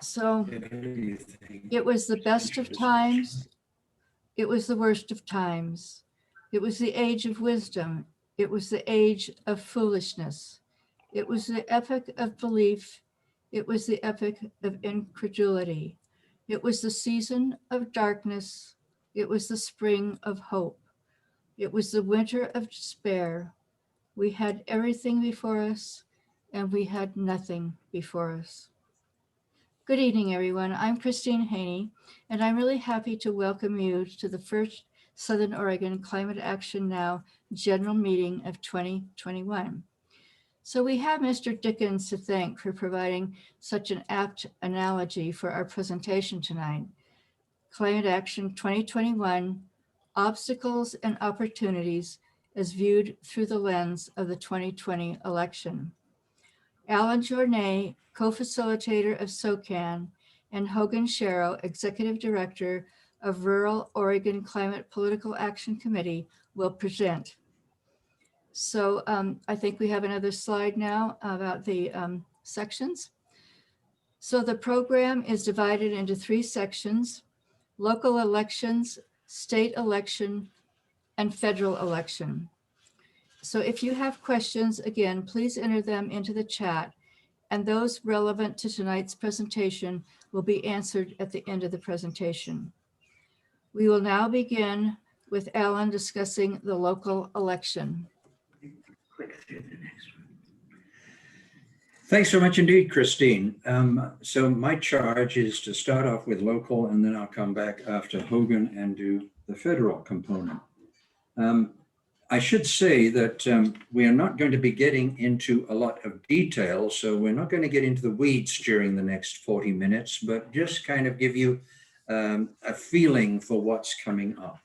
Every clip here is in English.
So it was the best of times. It was the worst of times. It was the age of wisdom. It was the age of foolishness. It was the epoch of belief. It was the epoch of incredulity. It was the season of darkness. It was the spring of hope. It was the winter of despair. We had everything before us, and we had nothing before us. Good evening, everyone. I'm Christine Haney, and I'm really happy to welcome you to the first Southern Oregon Climate Action Now General Meeting of 2021. So we have Mr. Dickens to thank for providing such an apt analogy for our presentation tonight. Climate Action 2021, Obstacles and Opportunities as Viewed Through the Lens of the 2020 Election. Alan Journet, co-facilitator of SOCAN, and Hogan Sherrow, executive director of Rural Oregon Climate Political Action Committee, will present. So I think we have another slide now about the sections. So the program is divided into 3 sections: local elections, state election, and federal election. So if you have questions, again, please enter them into the chat, and those relevant to tonight's presentation will be answered at the end of the presentation. We will now begin with Alan discussing the local election. Thanks so much indeed, Christine. So my charge is to start off with local, and then I'll come back after Hogan and do the federal component. I should say that we are not going to be getting into a lot of detail, so we're not going to get into the weeds during the next 40 minutes, but just kind of give you a feeling for what's coming up.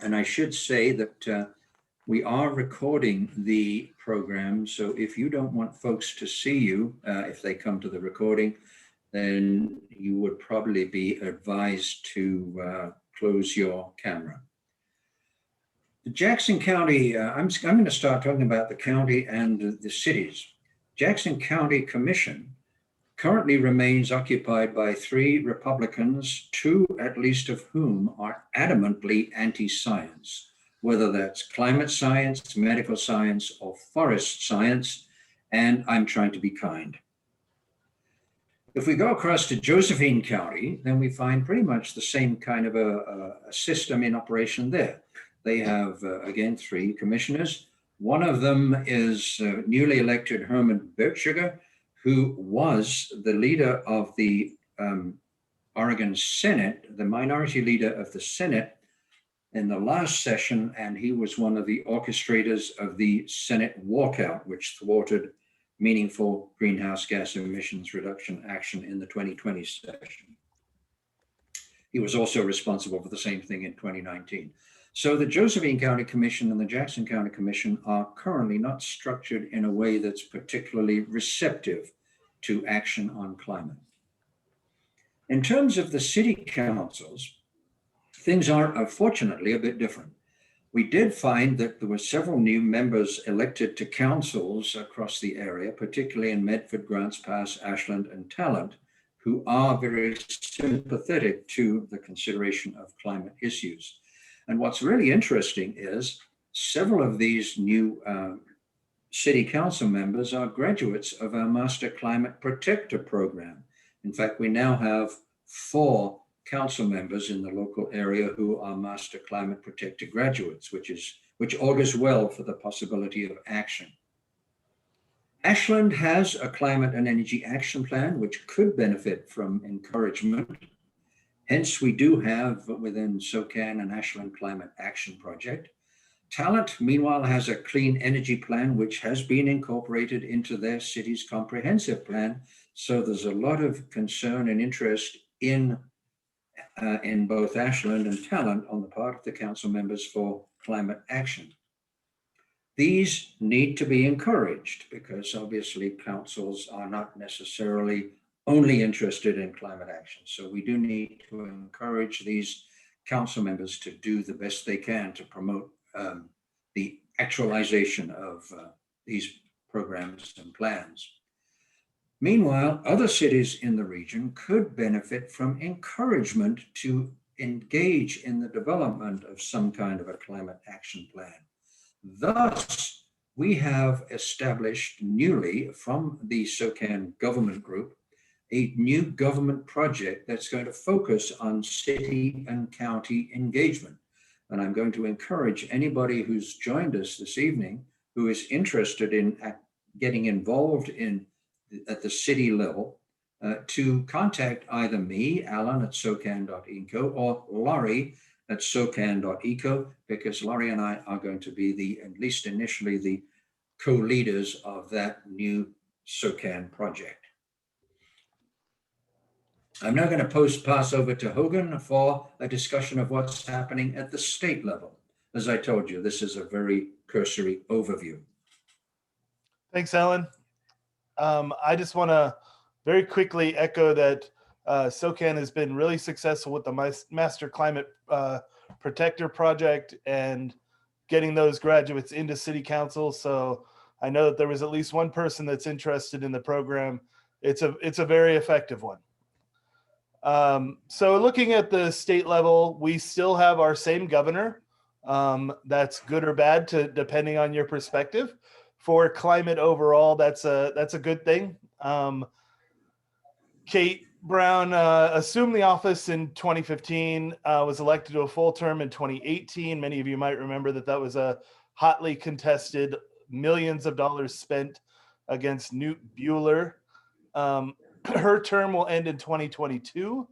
And I should say that we are recording the program, so if you don't want folks to see you, if they come to the recording, then you would probably be advised to close your camera. The Jackson County, I'm going to start talking about the county and the cities. Jackson County Commission currently remains occupied by 3 Republicans, 2 at least of whom are adamantly anti-science, whether that's climate science, medical science, or forest science, and I'm trying to be kind. If we go across to Josephine County, then we find pretty much the same kind of a system in operation there. They have, again, 3 commissioners. One of them is newly elected Herman Bertschiger, who was the leader of the Oregon Senate, the minority leader of the Senate in the last session, and he was one of the orchestrators of the Senate walkout, which thwarted meaningful greenhouse gas emissions reduction action in the 2020 session. He was also responsible for the same thing in 2019. So the Josephine County Commission and the Jackson County Commission are currently not structured in a way that's particularly receptive to action on climate. In terms of the city councils, things are unfortunately a bit different. We did find that there were several new members elected to councils across the area, particularly in Medford, Grants Pass, Ashland, and Talent, who are very sympathetic to the consideration of climate issues. And what's really interesting is several of these new city council members are graduates of our Master Climate Protector program. In fact, we now have 4 council members in the local area who are Master Climate Protector graduates, which augurs well for the possibility of action. Ashland has a climate and energy action plan, which could benefit from encouragement. Hence, we do have within SOCAN an Ashland Climate Action Project. Talent, meanwhile, has a clean energy plan, which has been incorporated into their city's comprehensive plan. So there's a lot of concern and interest in both Ashland and Talent on the part of the council members for climate action. These need to be encouraged because obviously councils are not necessarily only interested in climate action. So we do need to encourage these council members to do the best they can to promote the actualization of these programs and plans. Meanwhile, other cities in the region could benefit from encouragement to engage in the development of some kind of a climate action plan. Thus, we have established newly from the SOCAN government group a new government project that's going to focus on city and county engagement. And I'm going to encourage anybody who's joined us this evening who is interested in getting involved at the city level to contact either me, Alan at socan.eco, or Laurie at socan.eco, because Laurie and I are going to be at least initially, the co-leaders of that new SOCAN project. I'm now going to pass over to Hogan for a discussion of what's happening at the state level. As I told you, this is a very cursory overview. Thanks, Alan. I just want to very quickly echo that SOCAN has been really successful with the Master Climate Protector Project and getting those graduates into City Council. So I know that there was at least one person that's interested in the program. It's a very effective one. So looking at the state level, we still have our same governor. That's good or bad depending on your perspective. For climate overall, that's a good thing. Kate Brown assumed the office in 2015, was elected to a full term in 2018. Many of you might remember that was a hotly contested, millions of dollars spent against Newt Bueller. Her term will end in 2022.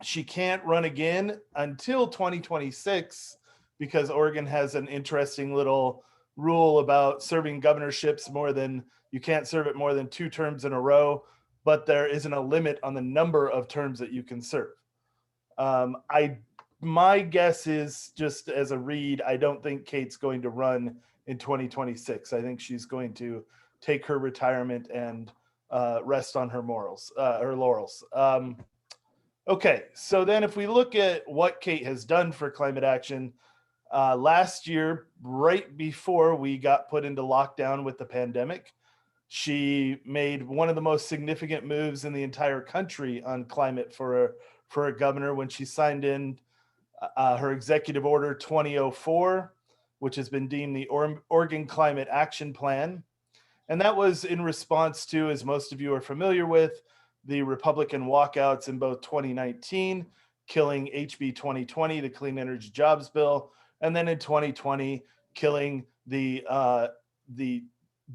She can't run again until 2026 because Oregon has an interesting little rule about serving governorships you can't serve it more than 2 terms in a row, but there isn't a limit on the number of terms that you can serve. My guess is, just as a read, I don't think Kate's going to run in 2026. I think she's going to take her retirement and rest on her laurels. Okay, so then if we look at what Kate has done for climate action, last year, right before we got put into lockdown with the pandemic, she made one of the most significant moves in the entire country on climate for a governor when she signed in her Executive Order 2004, which has been deemed the Oregon Climate Action Plan. And that was in response to, as most of you are familiar with, the Republican walkouts in both 2019, killing HB 2020, the Clean Energy Jobs Bill, and then in 2020, killing the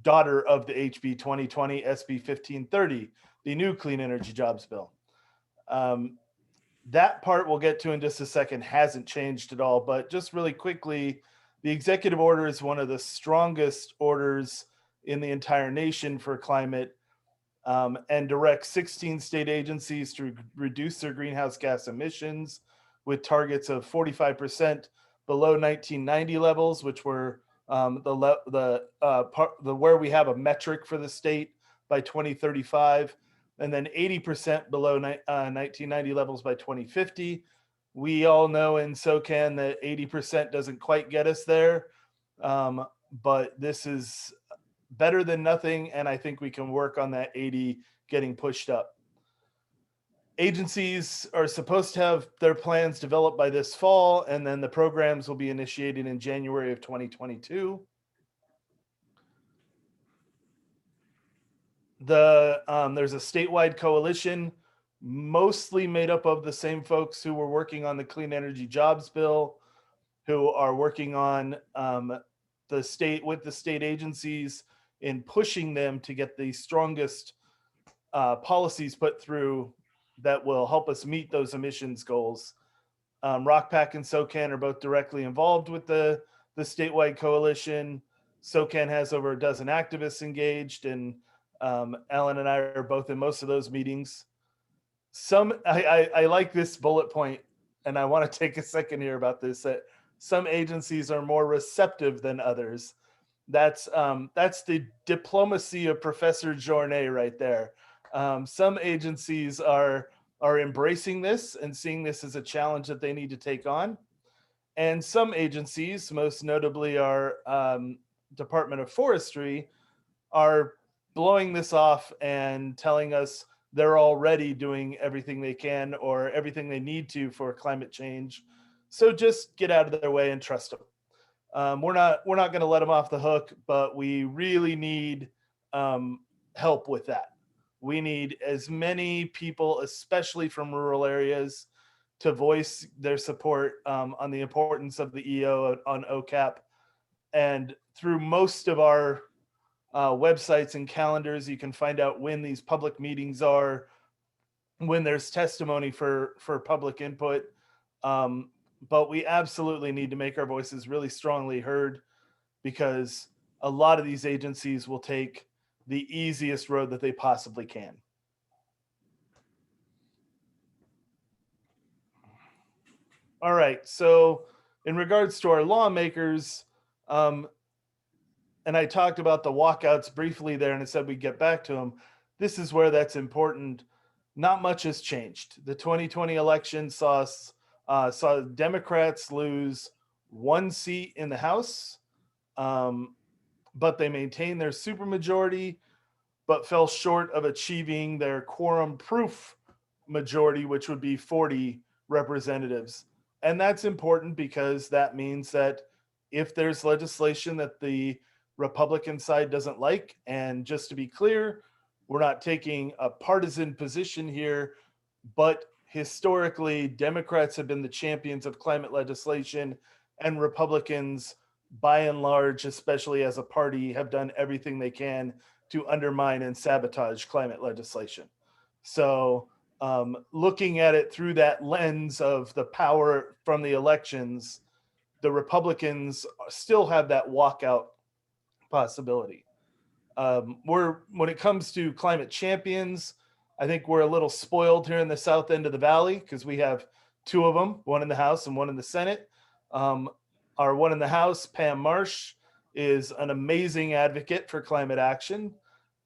daughter of the HB 2020, SB 1530, the new Clean Energy Jobs Bill. That part we'll get to in just a second hasn't changed at all, but just really quickly, the executive order is one of the strongest orders in the entire nation for climate, and directs 16 state agencies to reduce their greenhouse gas emissions with targets of 45% below 1990 levels, which were where we have a metric for the state by 2035, and then 80% below 1990 levels by 2050. We all know in SOCAN that 80% doesn't quite get us there, but this is better than nothing, and I think we can work on that 80 getting pushed up. Agencies are supposed to have their plans developed by this fall, and then the programs will be initiated in January of 2022. There's a statewide coalition, mostly made up of the same folks who were working on the Clean Energy Jobs Bill, who are working on the state agencies in pushing them to get the strongest policies put through that will help us meet those emissions goals. ROCPAC and SOCAN are both directly involved with the statewide coalition. SOCAN has over a dozen activists engaged, and Alan and I are both in most of those meetings. I like this bullet point, and I want to take a second here about this, that some agencies are more receptive than others. That's the diplomacy of Professor Journet right there. Some agencies are embracing this and seeing this as a challenge that they need to take on. And some agencies, most notably our Department of Forestry, are blowing this off and telling us they're already doing everything they can or everything they need to for climate change. So just get out of their way and trust them. We're not going to let them off the hook, but we really need help with that. We need as many people, especially from rural areas, to voice their support on the importance of the EO on OCAP. And through most of our websites and calendars, you can find out when these public meetings are, when there's testimony for public input. But we absolutely need to make our voices really strongly heard, because a lot of these agencies will take the easiest road that they possibly can. All right, so in regards to our lawmakers, and I talked about the walkouts briefly there, and I said we'd get back to them. This is where that's important. Not much has changed. The 2020 election saw Democrats lose 1 seat in the House, but they maintained their supermajority, but fell short of achieving their quorum-proof majority, which would be 40 representatives. And that's important because that means that if there's legislation that the Republican side doesn't like, and just to be clear, we're not taking a partisan position here, but historically, Democrats have been the champions of climate legislation, and Republicans, by and large, especially as a party, have done everything they can to undermine and sabotage climate legislation. So looking at it through that lens of the power from the elections, the Republicans still have that walkout possibility. When it comes to climate champions, I think we're a little spoiled here in the south end of the valley because we have 2 of them, one in the House and one in the Senate. Our one in the House, Pam Marsh, is an amazing advocate for climate action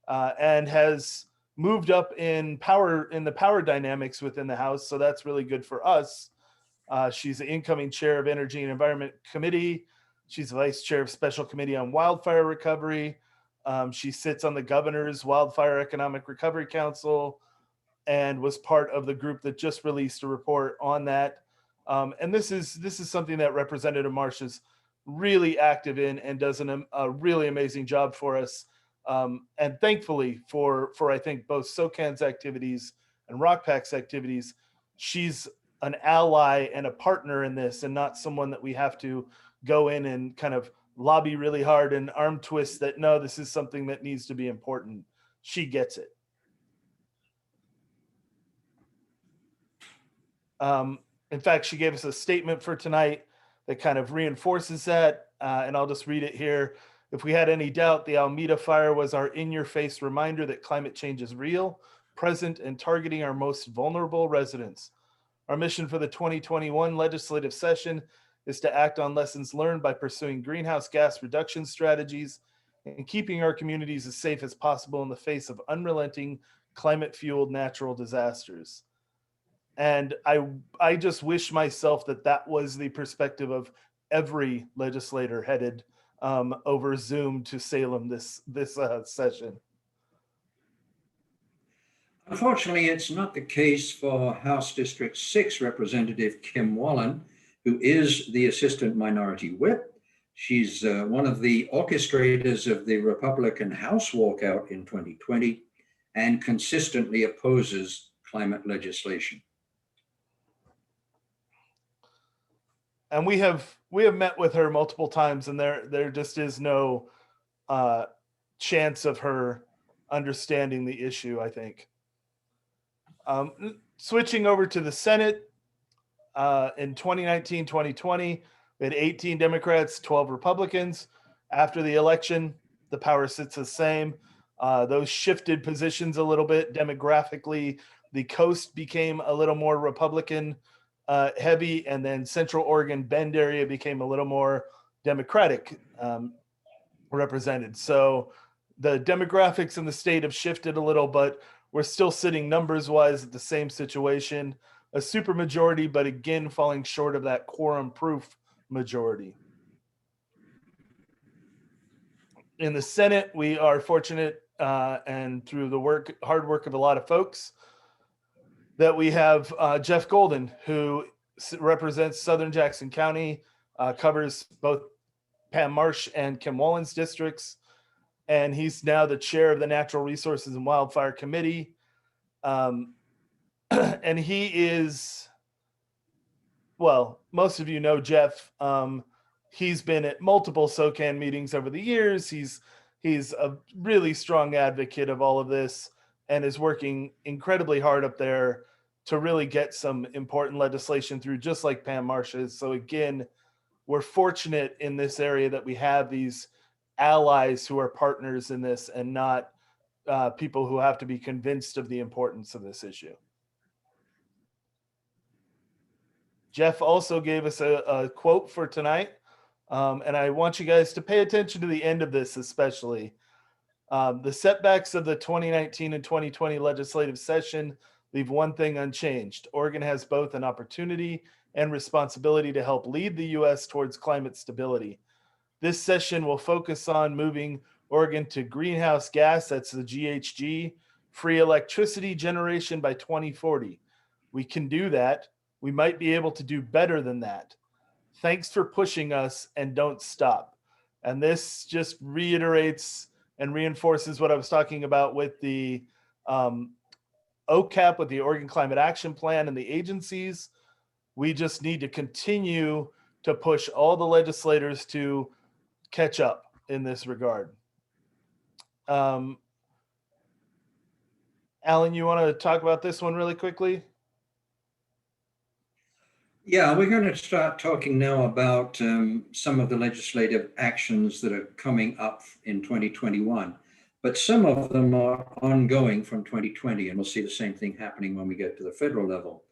and has moved up in the power dynamics within the House. So that's really good for us. She's the incoming chair of Energy and Environment Committee. She's vice chair of Special Committee on Wildfire Recovery. She sits on the governor's Wildfire Economic Recovery Council and was part of the group that just released a report on that. And this is something that Representative Marsh is really active in and does a really amazing job for us. And thankfully for I think both SOCAN's activities and ROCPAC's activities, she's an ally and a partner in this, and not someone that we have to go in and kind of lobby really hard and arm twist that, no, this is something that needs to be important. She gets it. In fact, she gave us a statement for tonight that kind of reinforces that, and I'll just read it here. If we had any doubt, the Alameda fire was our in-your-face reminder that climate change is real, present, and targeting our most vulnerable residents. Our mission for the 2021 legislative session is to act on lessons learned by pursuing greenhouse gas reduction strategies and keeping our communities as safe as possible in the face of unrelenting climate-fueled natural disasters. And I just wish myself that was the perspective of every legislator headed over Zoom to Salem this session. Unfortunately, it's not the case for House District 6 Representative Kim Wallen, who is the Assistant Minority Whip. She's one of the orchestrators of the Republican House walkout in 2020 and consistently opposes climate legislation. And we have met with her multiple times, and there just is no chance of her understanding the issue, I think. Switching over to the Senate, in 2019, 2020, we had 18 Democrats, 12 Republicans. After the election, the power sits the same. Those shifted positions a little bit demographically. The coast became a little more Republican heavy, and then Central Oregon Bend area became a little more Democratic represented. So the demographics in the state have shifted a little, but we're still sitting numbers-wise at the same situation. A supermajority, but again, falling short of that quorum-proof majority. In the Senate, we are fortunate and through the hard work of a lot of folks, that we have Jeff Golden, who represents Southern Jackson County, covers both Pam Marsh and Kim Wallen's districts, and he's now the chair of the Natural Resources and Wildfire Committee. And he is, well, most of you know Jeff. He's been at multiple SOCAN meetings over the years. He's a really strong advocate of all of this and is working incredibly hard up there to really get some important legislation through, just like Pam Marsh is. So again, we're fortunate in this area that we have these allies who are partners in this and not people who have to be convinced of the importance of this issue. Jeff also gave us a quote for tonight, and I want you guys to pay attention to the end of this especially. The setbacks of the 2019 and 2020 legislative session leave one thing unchanged. Oregon has both an opportunity and responsibility to help lead the U.S. towards climate stability. This session will focus on moving Oregon to greenhouse gas, that's the GHG, free electricity generation by 2040. We can do that. We might be able to do better than that. Thanks for pushing us, and don't stop. And this just reiterates and reinforces what I was talking about with the OCAP, with the Oregon Climate Action Plan and the agencies. We just need to continue to push all the legislators to catch up in this regard. Alan, you want to talk about this one really quickly? Yeah, we're going to start talking now about some of the legislative actions that are coming up in 2021, but some of them are ongoing from 2020, and we'll see the same thing happening when we get to the federal level.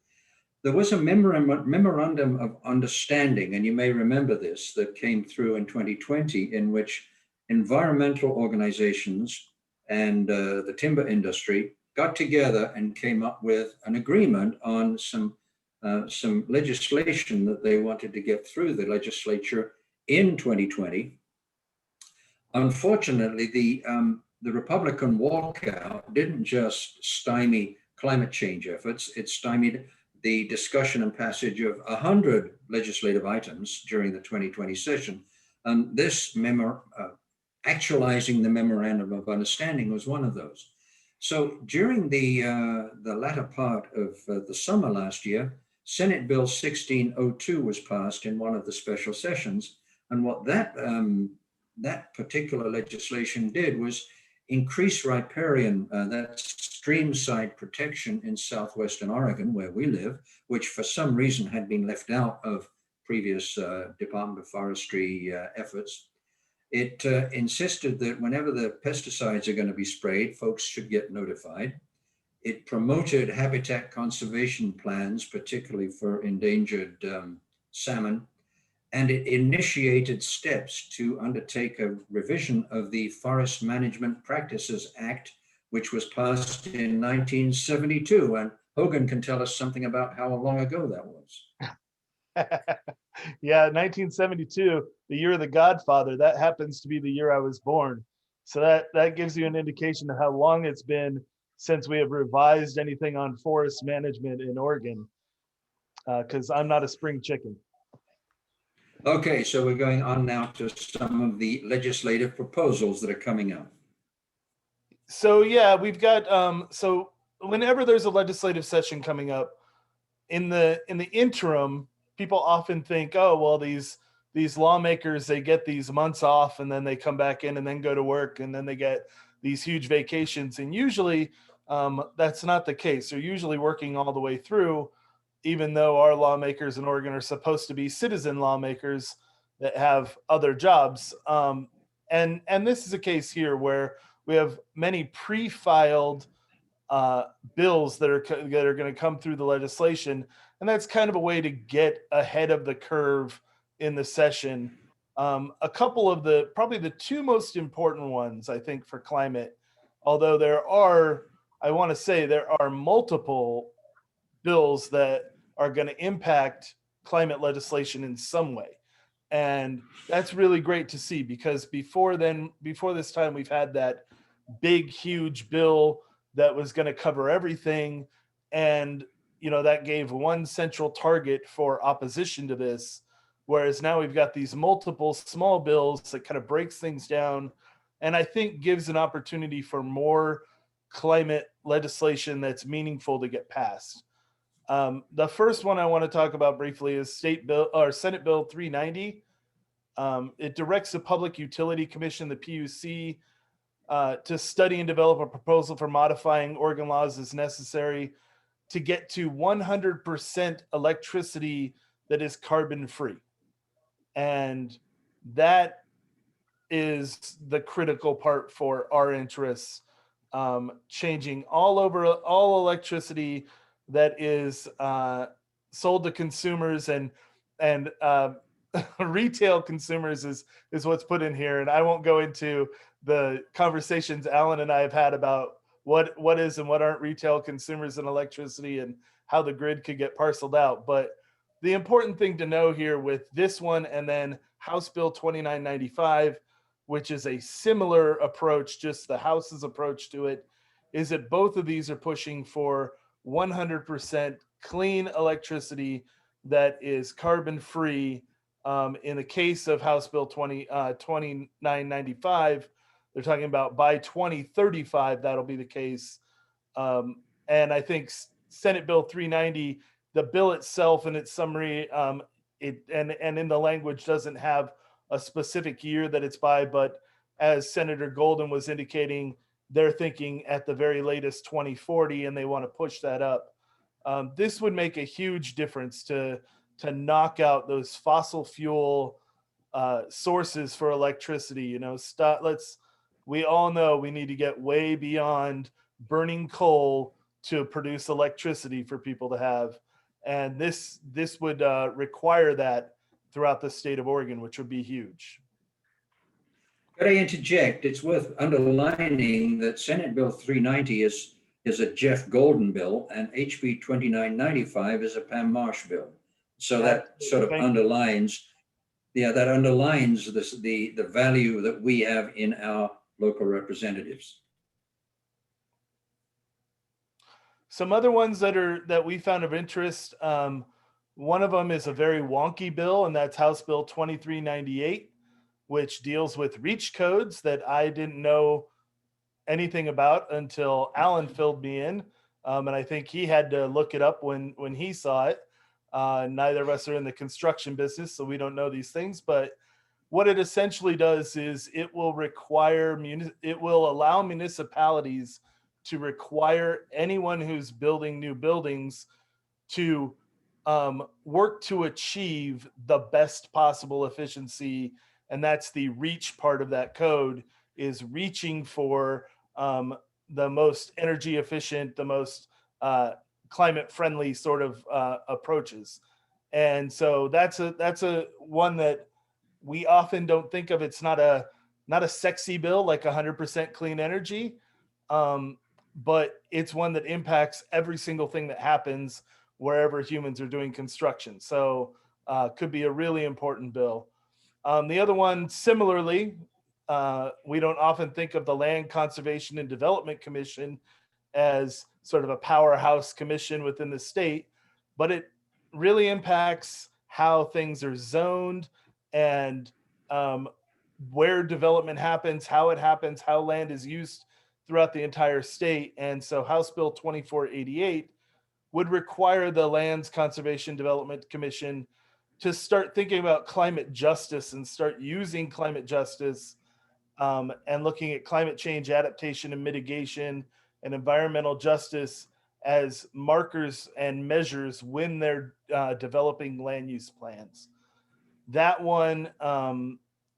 There was a memorandum of understanding, and you may remember this, that came through in 2020, in which environmental organizations and the timber industry got together and came up with an agreement on some legislation that they wanted to get through the legislature in 2020. Unfortunately, the Republican walkout didn't just stymie climate change efforts, it stymied the discussion and passage of 100 legislative items during the 2020 session. And this actualizing the memorandum of understanding was one of those. So during the latter part of the summer last year, Senate Bill 1602 was passed in one of the special sessions. And what that particular legislation did was increase riparian, that's streamside protection in southwestern Oregon, where we live, which for some reason had been left out of previous Department of Forestry efforts. It insisted that whenever the pesticides are going to be sprayed, folks should get notified. It promoted habitat conservation plans, particularly for endangered salmon, and it initiated steps to undertake a revision of the Forest Management Practices Act, which was passed in 1972. And Hogan can tell us something about how long ago that was. Yeah, 1972, the year of the Godfather. That happens to be the year I was born. So that gives you an indication of how long it's been since we have revised anything on forest management in Oregon, because I'm not a spring chicken. Okay, so we're going on now to some of the legislative proposals that are coming up. So yeah, we've got so whenever there's a legislative session coming up, in the interim, people often think, oh well, these lawmakers, they get these months off and then they come back in and then go to work and then they get these huge vacations, and usually that's not the case. They're usually working all the way through, even though our lawmakers in Oregon are supposed to be citizen lawmakers that have other jobs. And this is a case here where we have many pre-filed bills that are going to come through the legislation, and that's kind of a way to get ahead of the curve in the session. A couple of probably the two most important ones, I think, for climate, although there are multiple bills that are going to impact climate legislation in some way. And that's really great to see, because before this time, we've had that big, huge bill that was going to cover everything. And, you know, that gave one central target for opposition to this. Whereas now we've got these multiple small bills that kind of breaks things down, and I think gives an opportunity for more climate legislation that's meaningful to get passed. The first one I want to talk about briefly is Senate Bill 390. It directs the Public Utility Commission, the PUC, to study and develop a proposal for modifying Oregon laws as necessary to get to 100% electricity that is carbon free. And that is the critical part for our interests, changing all electricity that is sold to consumers and retail consumers is what's put in here. And I won't go into the conversations Alan and I have had about what is and what aren't retail consumers in electricity and how the grid could get parceled out. But the important thing to know here with this one and then House Bill 2995, which is a similar approach, just the House's approach to it, is that both of these are pushing for 100% clean electricity that is carbon free. In the case of House Bill 2995, they're talking about by 2035, that'll be the case. And I think Senate Bill 390, the bill itself in its summary, and in the language doesn't have a specific year that it's by, but as Senator Golden was indicating, they're thinking at the very latest 2040, and they want to push that up. This would make a huge difference to knock out those fossil fuel sources for electricity. You know, we all know we need to get way beyond burning coal to produce electricity for people to have. And this would require that throughout the state of Oregon, which would be huge. Could I interject? It's worth underlining that Senate Bill 390 is a Jeff Golden bill, and HB 2995 is a Pam Marsh bill. So that sort of underlines, the value that we have in our local representatives. Some other ones that we found of interest. One of them is a very wonky bill, and that's House Bill 2398, which deals with reach codes that I didn't know anything about until Alan filled me in. And I think he had to look it up when he saw it. Neither of us are in the construction business, so we don't know these things. But what it essentially does is it will allow municipalities to require anyone who's building new buildings to work to achieve the best possible efficiency. And that's the reach part of that code, is reaching for the most energy efficient, the most climate friendly sort of approaches. And so that's a one that we often don't think of. It's not a sexy bill like 100% clean energy, but it's one that impacts every single thing that happens wherever humans are doing construction. So could be a really important bill. The other one, similarly, we don't often think of the Land Conservation and Development Commission as sort of a powerhouse commission within the state, but it really impacts how things are zoned and where development happens, how it happens, how land is used throughout the entire state. And so House Bill 2488 would require the Lands Conservation Development Commission to start thinking about climate justice and start using climate justice and looking at climate change adaptation and mitigation and environmental justice as markers and measures when they're developing land use plans. That one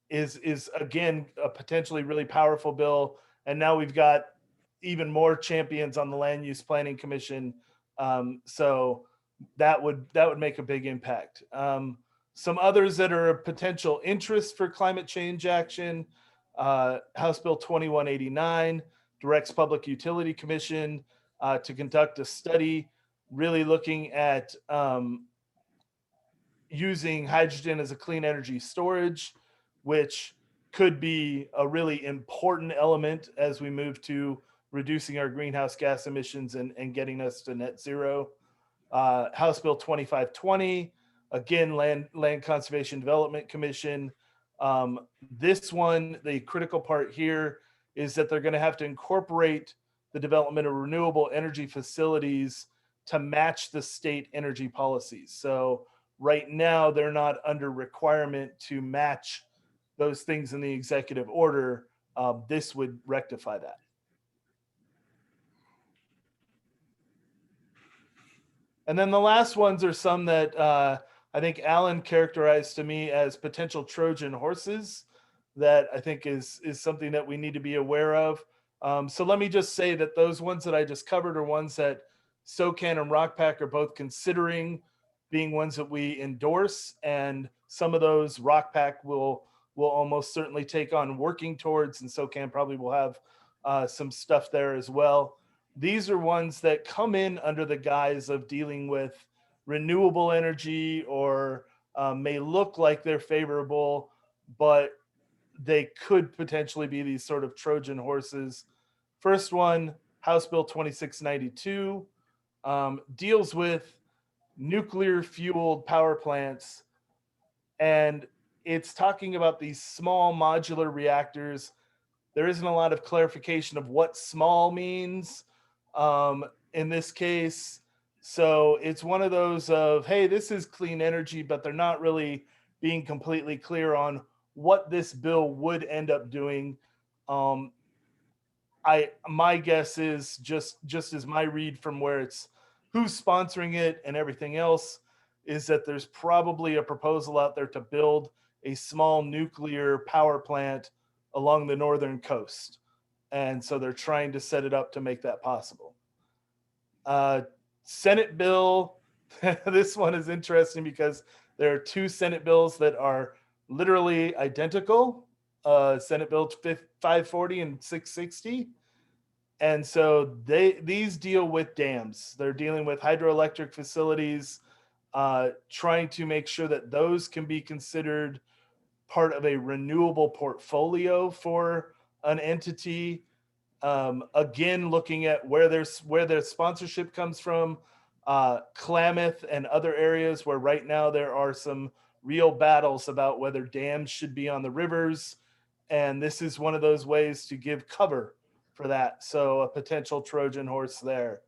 is again a potentially really powerful bill, and now we've got even more champions on the Land Use Planning Commission. So that would make a big impact. Some others that are of potential interest for climate change action: House Bill 2189 directs Public Utility Commission to conduct a study really looking at using hydrogen as a clean energy storage, which could be a really important element as we move to reducing our greenhouse gas emissions and getting us to net zero. House Bill 2520, again, Land Conservation Development Commission. This one, the critical part here is that they're going to have to incorporate the development of renewable energy facilities to match the state energy policies. So right now, they're not under requirement to match those things in the executive order. This would rectify that. And then the last ones are some that I think Alan characterized to me as potential Trojan horses that I think is something that we need to be aware of. So let me just say that those ones that I just covered are ones that SOCAN and ROCPAC are both considering being ones that we endorse, and some of those ROCPAC will almost certainly take on working towards, and SOCAN probably will have some stuff there as well. These are ones that come in under the guise of dealing with renewable energy, or may look like they're favorable, but they could potentially be these sort of Trojan horses. First one, House Bill 2692, deals with nuclear fueled power plants. And it's talking about these small modular reactors. There isn't a lot of clarification of what small means in this case. So it's one of those of, hey, this is clean energy, but they're not really being completely clear on what this bill would end up doing. My guess is just as my read from where it's who's sponsoring it and everything else, is that there's probably a proposal out there to build a small nuclear power plant along the northern coast. And so they're trying to set it up to make that possible. Senate bill, this one is interesting because there are two Senate bills that are literally identical, Senate Bill 540 and 660. And so these deal with dams. They're dealing with hydroelectric facilities, trying to make sure that those can be considered part of a renewable portfolio for an entity. Again, looking at where their sponsorship comes from, Klamath and other areas where right now there are some real battles about whether dams should be on the rivers. And this is one of those ways to give cover for that. So a potential Trojan horse there.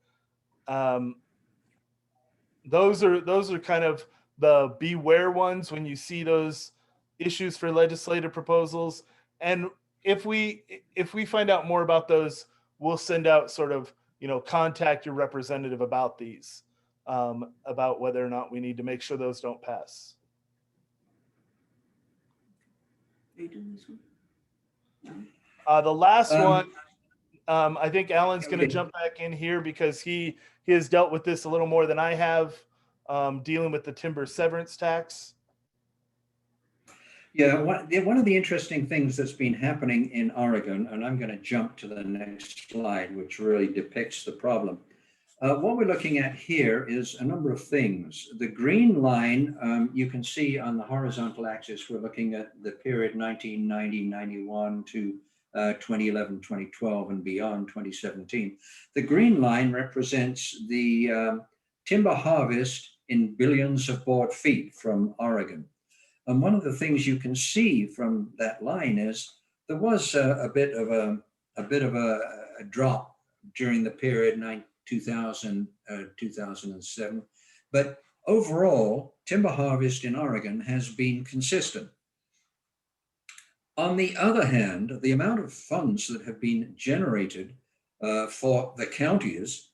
Those are kind of the beware ones when you see those issues for legislative proposals. And if we find out more about those, we'll send out sort of, contact your representative about these, about whether or not we need to make sure those don't pass. Are you doing this one? The last one, I think Alan's going to jump back in here because he has dealt with this a little more than I have, dealing with the timber severance tax. Yeah, one of the interesting things that's been happening in Oregon, and I'm going to jump to the next slide, which really depicts the problem. What we're looking at here is a number of things. The green line, you can see on the horizontal axis, we're looking at the period 1990-91 to 2011, 2012, and beyond 2017. The green line represents the timber harvest in billions of board feet from Oregon. And one of the things you can see from that line is there was a bit of a drop during the period 2000, 2007. But overall, timber harvest in Oregon has been consistent. On the other hand, the amount of funds that have been generated for the counties,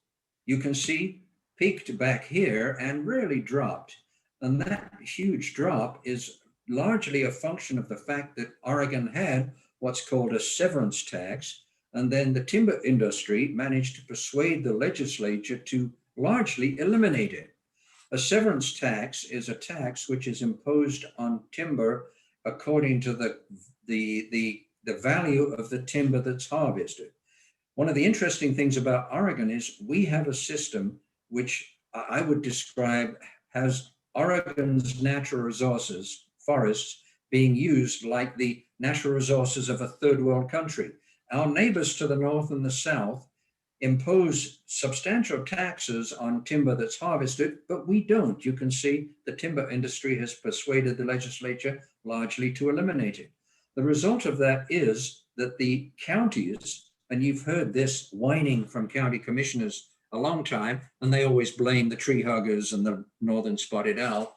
you can see peaked back here and really dropped. And that huge drop is largely a function of the fact that Oregon had what's called a severance tax, and then the timber industry managed to persuade the legislature to largely eliminate it. A severance tax is a tax which is imposed on timber according to the value of the timber that's harvested. One of the interesting things about Oregon is we have a system which I would describe has Oregon's natural resources, forests, being used like the natural resources of a third world country. Our neighbors to the north and the south impose substantial taxes on timber that's harvested, but we don't. You can see the timber industry has persuaded the legislature largely to eliminate it. The result of that is that the counties, and you've heard this whining from county commissioners a long time, and they always blame the tree huggers and the northern spotted owl.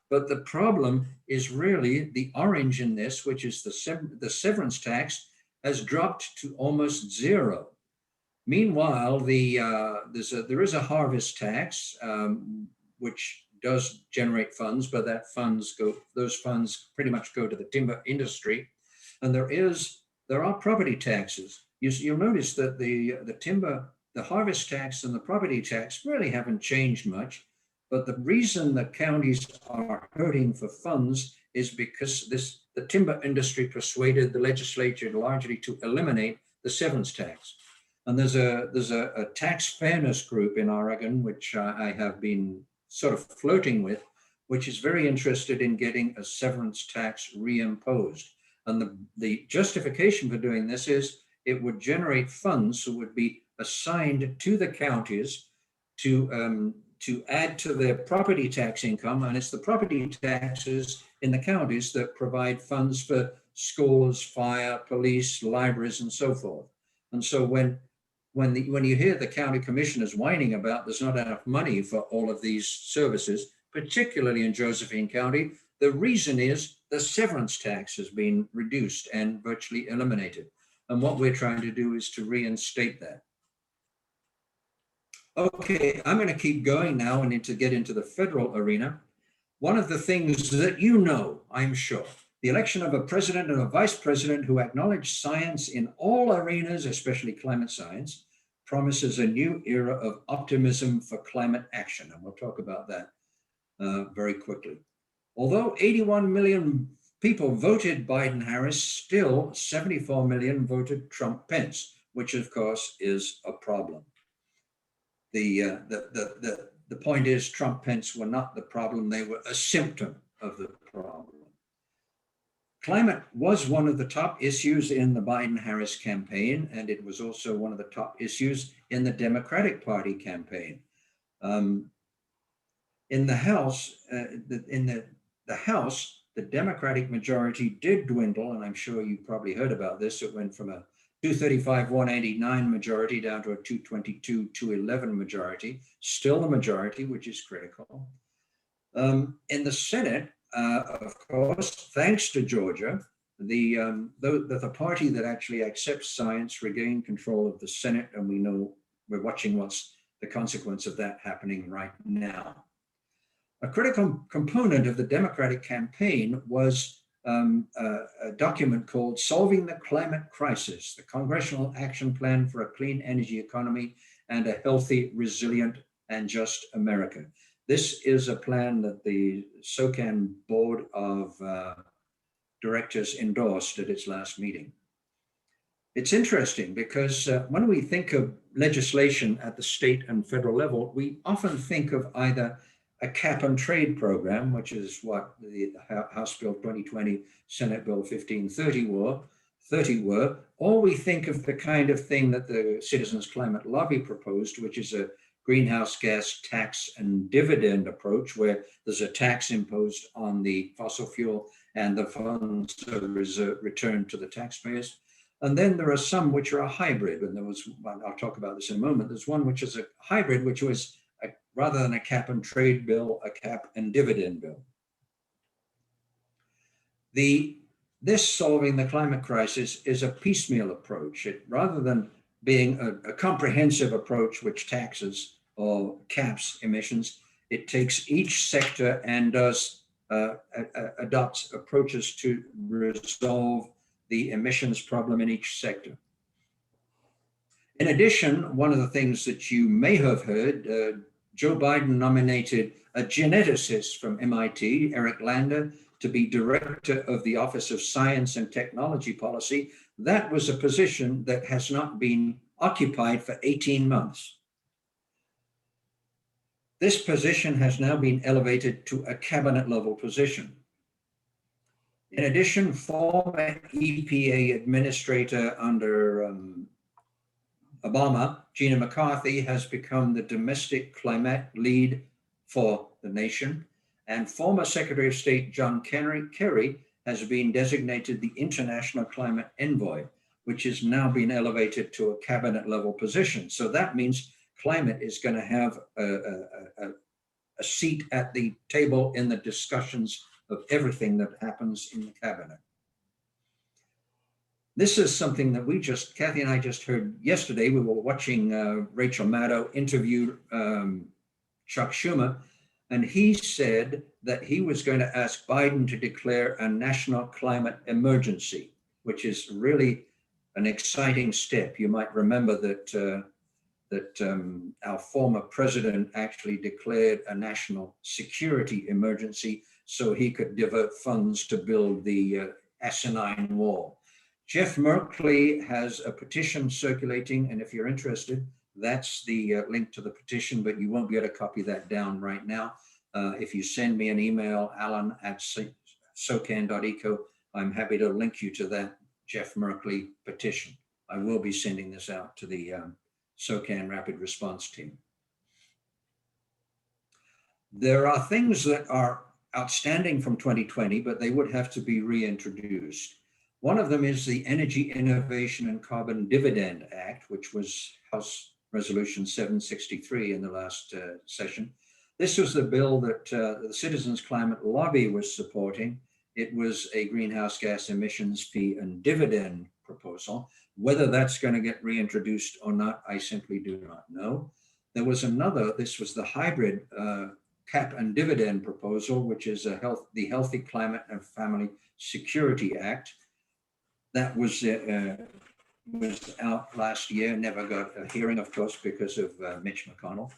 But the problem is really the orange in this, which is the severance tax, has dropped to almost zero. Meanwhile, there is a harvest tax, which does generate funds, but those funds pretty much go to the timber industry. And there are property taxes. You'll notice that the harvest tax and the property tax really haven't changed much. But the reason the counties are hurting for funds is because the timber industry persuaded the legislature largely to eliminate the severance tax. And there's a tax fairness group in Oregon, which I have been sort of flirting with, which is very interested in getting a severance tax reimposed. And the justification for doing this is it would generate funds that would be assigned to the counties to add to their property tax income. And it's the property taxes in the counties that provide funds for schools, fire, police, libraries, and so forth. And so when you hear the county commissioners whining about there's not enough money for all of these services, particularly in Josephine County, the reason is the severance tax has been reduced and virtually eliminated. And what we're trying to do is to reinstate that. Okay, I'm going to keep going now and get into the federal arena. One of the things that you know, I'm sure, the election of a president and a vice president who acknowledge science in all arenas, especially climate science, promises a new era of optimism for climate action. And we'll talk about that very quickly. Although 81 million people voted Biden-Harris, still 74 million voted Trump-Pence, which of course is a problem. The point is Trump-Pence were not the problem, they were a symptom of the problem. Climate was one of the top issues in the Biden-Harris campaign, and it was also one of the top issues in the Democratic Party campaign. In the House, the House, the Democratic majority did dwindle, and I'm sure you probably heard about this. It went from a 235-189 majority down to a 222-211 majority, still a majority, which is critical. In the Senate, of course, thanks to Georgia, the party that actually accepts science regained control of the Senate, and we're watching what's the consequence of that happening right now. A critical component of the Democratic campaign was a document called Solving the Climate Crisis, the Congressional Action Plan for a Clean Energy Economy and a Healthy, Resilient, and Just America. This is a plan that the SOCAN Board of Directors endorsed at its last meeting. It's interesting because when we think of legislation at the state and federal level, we often think of either a cap and trade program, which is what the House Bill 2020, Senate Bill 1530 were, or we think of the kind of thing that the Citizens Climate Lobby proposed, which is a greenhouse gas tax and dividend approach, where there's a tax imposed on the fossil fuel and the funds are returned to the taxpayers. And then there are some which are a hybrid, and I'll talk about this in a moment. There's one which is a hybrid, which was rather than a cap and trade bill, a cap and dividend bill. This solving the climate crisis is a piecemeal approach. Rather than being a comprehensive approach which taxes or caps emissions, it takes each sector and adopts approaches to resolve the emissions problem in each sector. In addition, one of the things that you may have heard, Joe Biden nominated a geneticist from MIT, Eric Lander, to be director of the Office of Science and Technology Policy. That was a position that has not been occupied for 18 months. This position has now been elevated to a cabinet level position. In addition, former EPA administrator under Obama, Gina McCarthy, has become the domestic climate lead for the nation. And former Secretary of State John Kerry has been designated the International Climate Envoy, which has now been elevated to a cabinet level position. So that means climate is going to have a seat at the table in the discussions of everything that happens in the cabinet. This is something that Kathy and I just heard yesterday. We were watching Rachel Maddow interview Chuck Schumer, and he said that he was going to ask Biden to declare a national climate emergency, which is really an exciting step. You might remember that our former president actually declared a national security emergency so he could divert funds to build the asinine wall. Jeff Merkley has a petition circulating, and if you're interested, that's the link to the petition, but you won't be able to copy that down right now. If you send me an email, alan@socan.eco, I'm happy to link you to that Jeff Merkley petition. I will be sending this out to the SOCAN Rapid Response Team. There are things that are outstanding from 2020, but they would have to be reintroduced. One of them is the Energy Innovation and Carbon Dividend Act, which was House Resolution 763 in the last session. This was the bill that the Citizens Climate Lobby was supporting. It was a greenhouse gas emissions fee and dividend proposal. Whether that's going to get reintroduced or not, I simply do not know. There was another, this was the hybrid cap and dividend proposal, which is the Healthy Climate and Family Security Act. That was out last year, never got a hearing, of course, because of Mitch McConnell.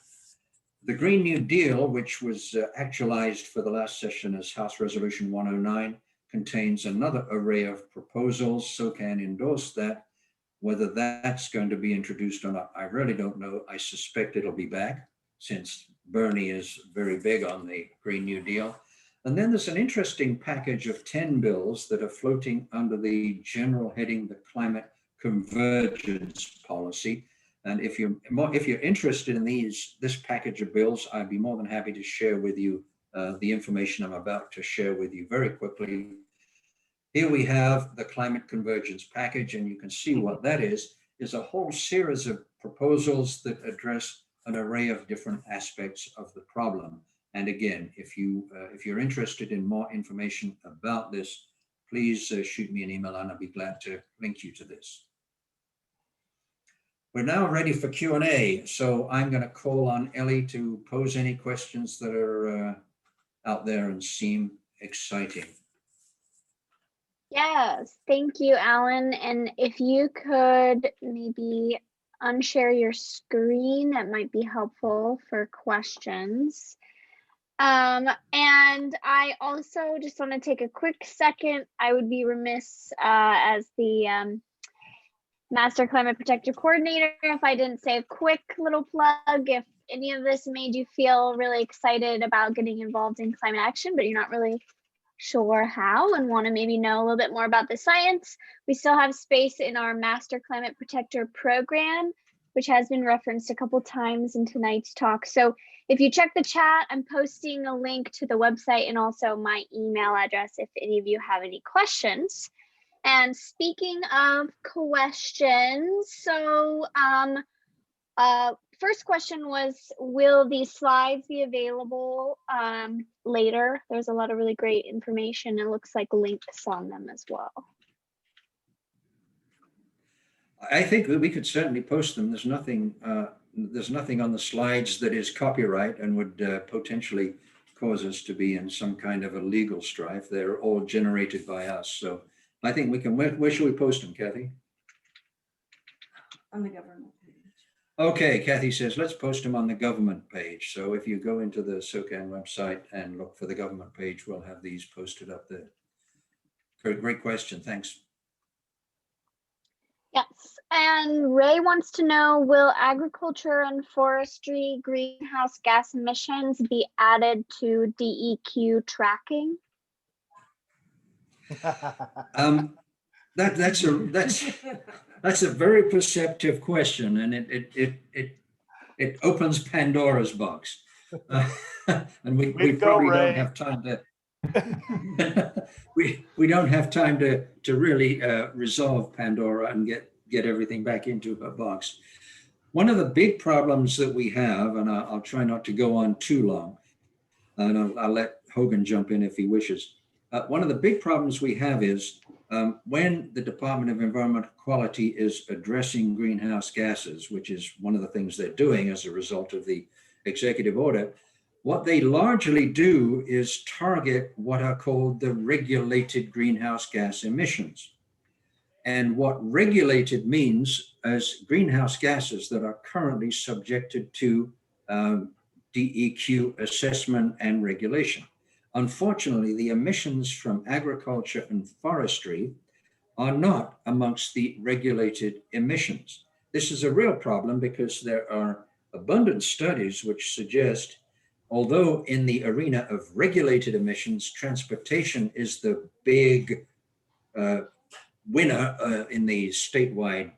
The Green New Deal, which was actualized for the last session as House Resolution 109, contains another array of proposals. SOCAN endorsed that. Whether that's going to be introduced or not, I really don't know. I suspect it'll be back since Bernie is very big on the Green New Deal. And then there's an interesting package of 10 bills that are floating under the general heading, the Climate Convergence Policy. And if you're interested in this package of bills, I'd be more than happy to share with you the information I'm about to share with you very quickly. Here we have the Climate Convergence Package, and you can see what that is a whole series of proposals that address an array of different aspects of the problem. And again, if you're interested in more information about this, please shoot me an email and I'll be glad to link you to this. We're now ready for Q&A. So I'm going to call on Ellie to pose any questions that are out there and seem exciting. Yes, thank you, Alan. And if you could maybe unshare your screen, that might be helpful for questions. And I also just want to take a quick second. I would be remiss as the Master Climate Protector Coordinator if I didn't say a quick little plug. If any of this made you feel really excited about getting involved in climate action, but you're not really sure how and want to maybe know a little bit more about the science, we still have space in our Master Climate Protector program, which has been referenced a couple times in tonight's talk. So if you check the chat, I'm posting a link to the website and also my email address if any of you have any questions. And speaking of questions, so first question was, will these slides be available later? There's a lot of really great information. It looks like links on them as well. I think that we could certainly post them. There's nothing on the slides that is copyright and would potentially cause us to be in some kind of a legal strife. They're all generated by us. So I think we can, where should we post them, Kathy? On the government page. Okay, Kathy says, let's post them on the government page. So if you go into the SOCAN website and look for the government page, we'll have these posted up there. Great question, thanks. Yes, and Ray wants to know, will agriculture and forestry greenhouse gas emissions be added to DEQ tracking? That's a very perceptive question, and it opens Pandora's box, and we Way to go, probably don't Ray. have time to. we don't have time to really resolve Pandora and get everything back into her box. One of the big problems that we have, and I'll try not to go on too long, and I'll let Hogan jump in if he wishes. One of the big problems we have is when the Department of Environmental Quality is addressing greenhouse gases, which is one of the things they're doing as a result of the executive order, what they largely do is target what are called the regulated greenhouse gas emissions. And what regulated means is greenhouse gases that are currently subjected to DEQ assessment and regulation. Unfortunately, the emissions from agriculture and forestry are not amongst the regulated emissions. This is a real problem because there are abundant studies which suggest, although in the arena of regulated emissions, transportation is the big winner in the statewide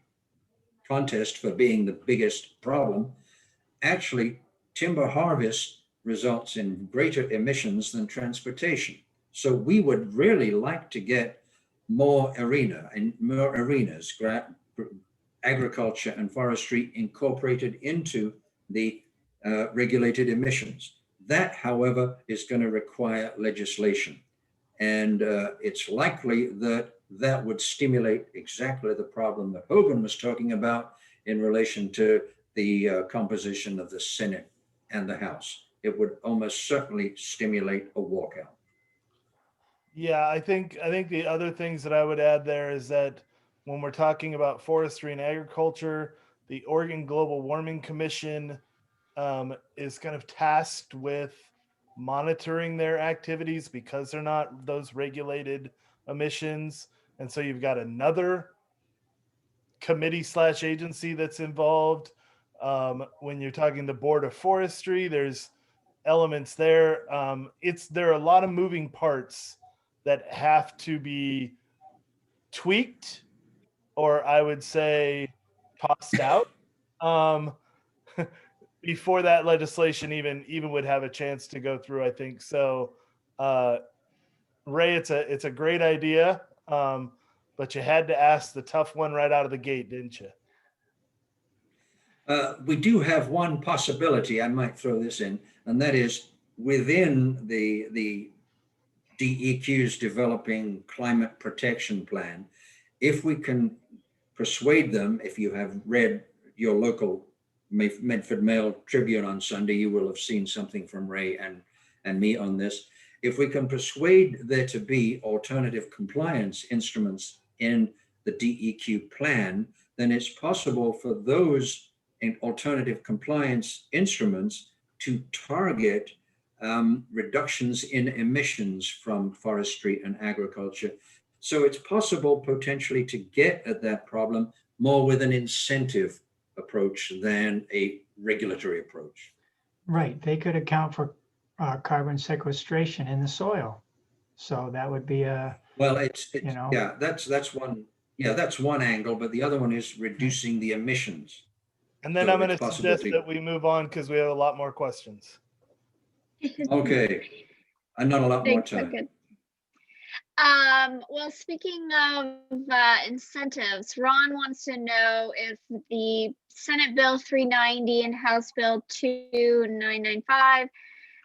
contest for being the biggest problem, actually timber harvest results in greater emissions than transportation. So we would really like to get more arenas, agriculture and forestry incorporated into the regulated emissions. That, however, is going to require legislation. And it's likely that that would stimulate exactly the problem that Hogan was talking about in relation to the composition of the Senate and the House. It would almost certainly stimulate a walkout. Yeah, I think the other things that I would add there is that when we're talking about forestry and agriculture, the Oregon Global Warming Commission is kind of tasked with monitoring their activities because they're not those regulated emissions. And so you've got another committee / agency that's involved. When you're talking the Board of Forestry, there's elements there. There are a lot of moving parts that have to be tweaked, or I would say tossed out, before that legislation even would have a chance to go through, I think. So, Ray, it's a great idea, but you had to ask the tough one right out of the gate, didn't you? We do have one possibility, I might throw this in, and that is within the DEQ's developing climate protection plan, if we can persuade them, if you have read your local Medford Mail Tribune on Sunday, you will have seen something from Ray and me on this. If we can persuade there to be alternative compliance instruments in the DEQ plan, then it's possible for those alternative compliance instruments to target reductions in emissions from forestry and agriculture. So it's possible potentially to get at that problem more with an incentive approach than a regulatory approach. Right, they could account for carbon sequestration in the soil. So that would be a, well, you know, yeah, that's one. Yeah, that's one angle, but the other one is reducing the emissions. And then So I'm going it's to suggest possibly- that we move on because we have a lot more questions. Okay, and not a lot more Thanks, time. Hogan. Well, speaking of incentives, Ron wants to know if the Senate Bill 390 and House Bill 2995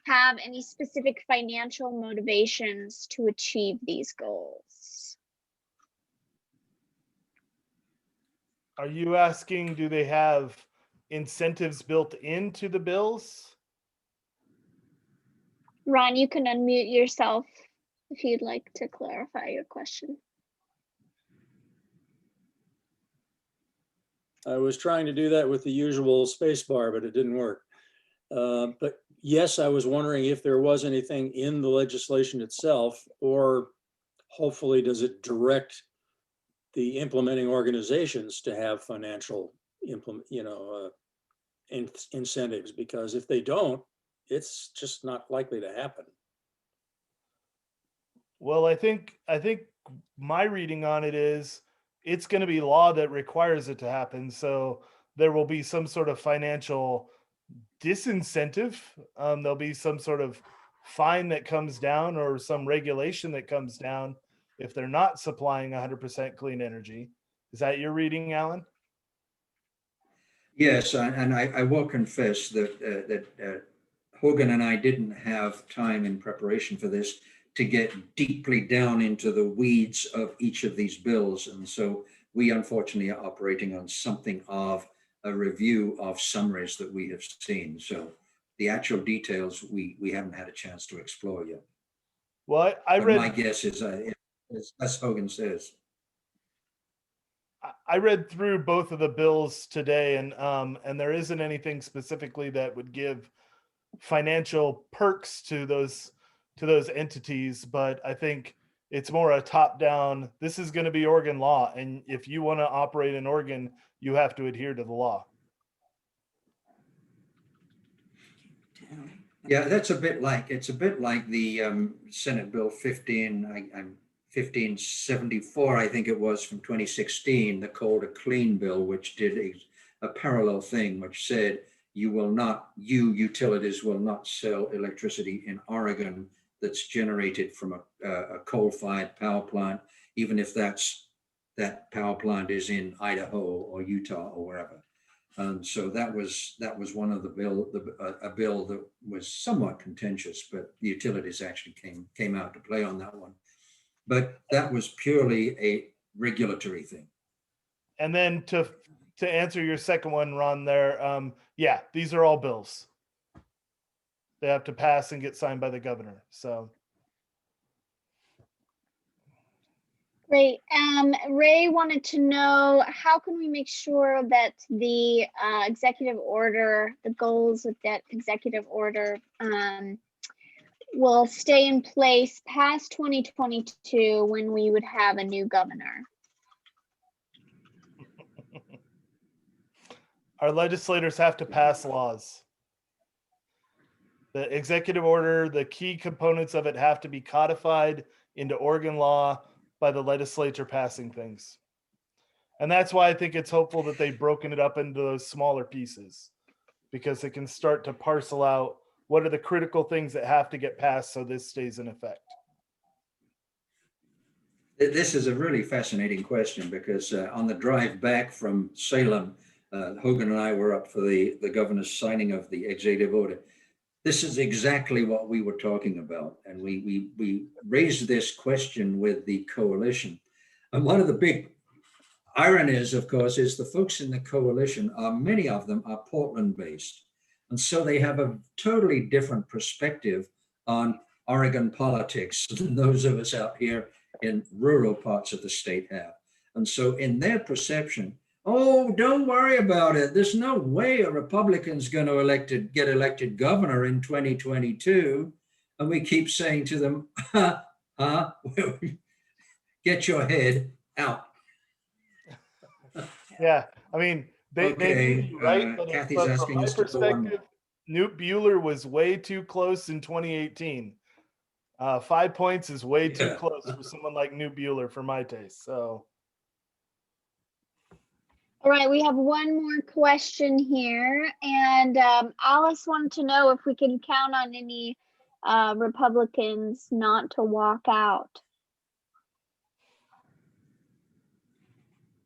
have any specific financial motivations to achieve these goals. Are you asking, do they have incentives built into the bills? Ron, you can unmute yourself if you'd like to clarify your question. I was trying to do that with the usual space bar, but it didn't work. But yes, I was wondering if there was anything in the legislation itself, or hopefully does it direct the implementing organizations to have financial incentives? Because if they don't, it's just not likely to happen. Well, I think my reading on it is it's going to be law that requires it to happen. So there will be some sort of financial disincentive. There'll be some sort of fine that comes down or some regulation that comes down if they're not supplying 100% clean energy. Is that your reading, Alan? Yes, and I will confess that Hogan and I didn't have time in preparation for this to get deeply down into the weeds of each of these bills. And so we unfortunately are operating on something of a review of summaries that we have seen. So the actual details, we haven't had a chance to explore yet. Well, I But my read guess is, as Hogan says. I read through both of the bills today, and there isn't anything specifically that would give financial perks to those entities, but I think it's more a top down. This is going to be Oregon law, and if you want to operate in Oregon, you have to adhere to the law. Yeah, that's it's a bit like the Senate Bill 1574, I think it was, from 2016, the called a clean bill, which did a parallel thing, which said you utilities will not sell electricity in Oregon that's generated from a coal-fired power plant, even if that power plant is in Idaho or Utah or wherever. So that was one of a bill that was somewhat contentious, but the utilities actually came out to play on that one. But that was purely a regulatory thing. And then to answer your second one, Ron, there, yeah, these are all bills. They have to pass and get signed by the governor. So. Great. Ray wanted to know, how can we make sure that the executive order, the goals of that executive order will stay in place past 2022 when we would have a new governor? Our legislators have to pass laws. The executive order, the key components of it have to be codified into Oregon law by the legislature passing things. And that's why I think it's hopeful that they've broken it up into those smaller pieces, because it can start to parcel out what are the critical things that have to get passed so this stays in effect. This is a really fascinating question because on the drive back from Salem, Hogan and I were up for the governor's signing of the executive order. This is exactly what we were talking about. And we raised this question with the coalition. And one of the big ironies, of course, is the folks in the coalition many of them are Portland based. And so they have a totally different perspective on Oregon politics than those of us out here in rural parts of the state have. And so in their perception, oh, don't worry about it. There's no way a Republican's going to get elected governor in 2022. And we keep saying to them, get your head out. Yeah, I mean, they may be right, Kathy's but from asking my us to go on. perspective, Newt Bueller was way too close in 2018. 5 points is way too close for someone like Newt Bueller for my taste. So. All right, we have one more question here, and Alice wanted to know if we can count on any Republicans not to walk out.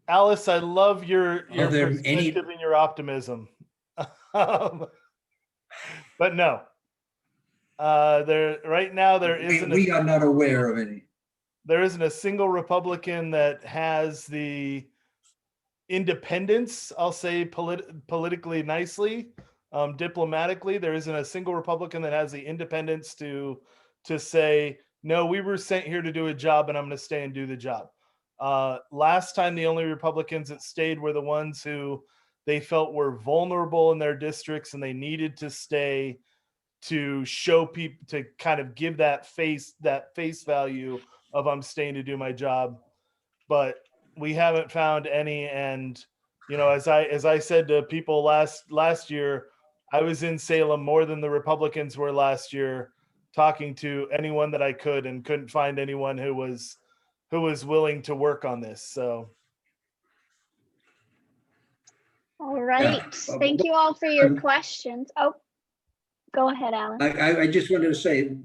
Alice, I love your perspective and your optimism. But no, right now there isn't. We are not aware of any. There isn't a single Republican that has the independence, I'll say politically nicely, diplomatically. There isn't a single Republican that has the independence to say, no, we were sent here to do a job and I'm going to stay and do the job. Last time, the only Republicans that stayed were the ones who they felt were vulnerable in their districts and they needed to stay to show people, to kind of give that face value of I'm staying to do my job. But we haven't found any. And, you know, as I said to people last year, I was in Salem more than the Republicans were last year. talking to anyone that I could and couldn't find anyone who was willing to work on this. So All right. Thank you all for your questions. Oh, go ahead, Alan. I just wanted to say,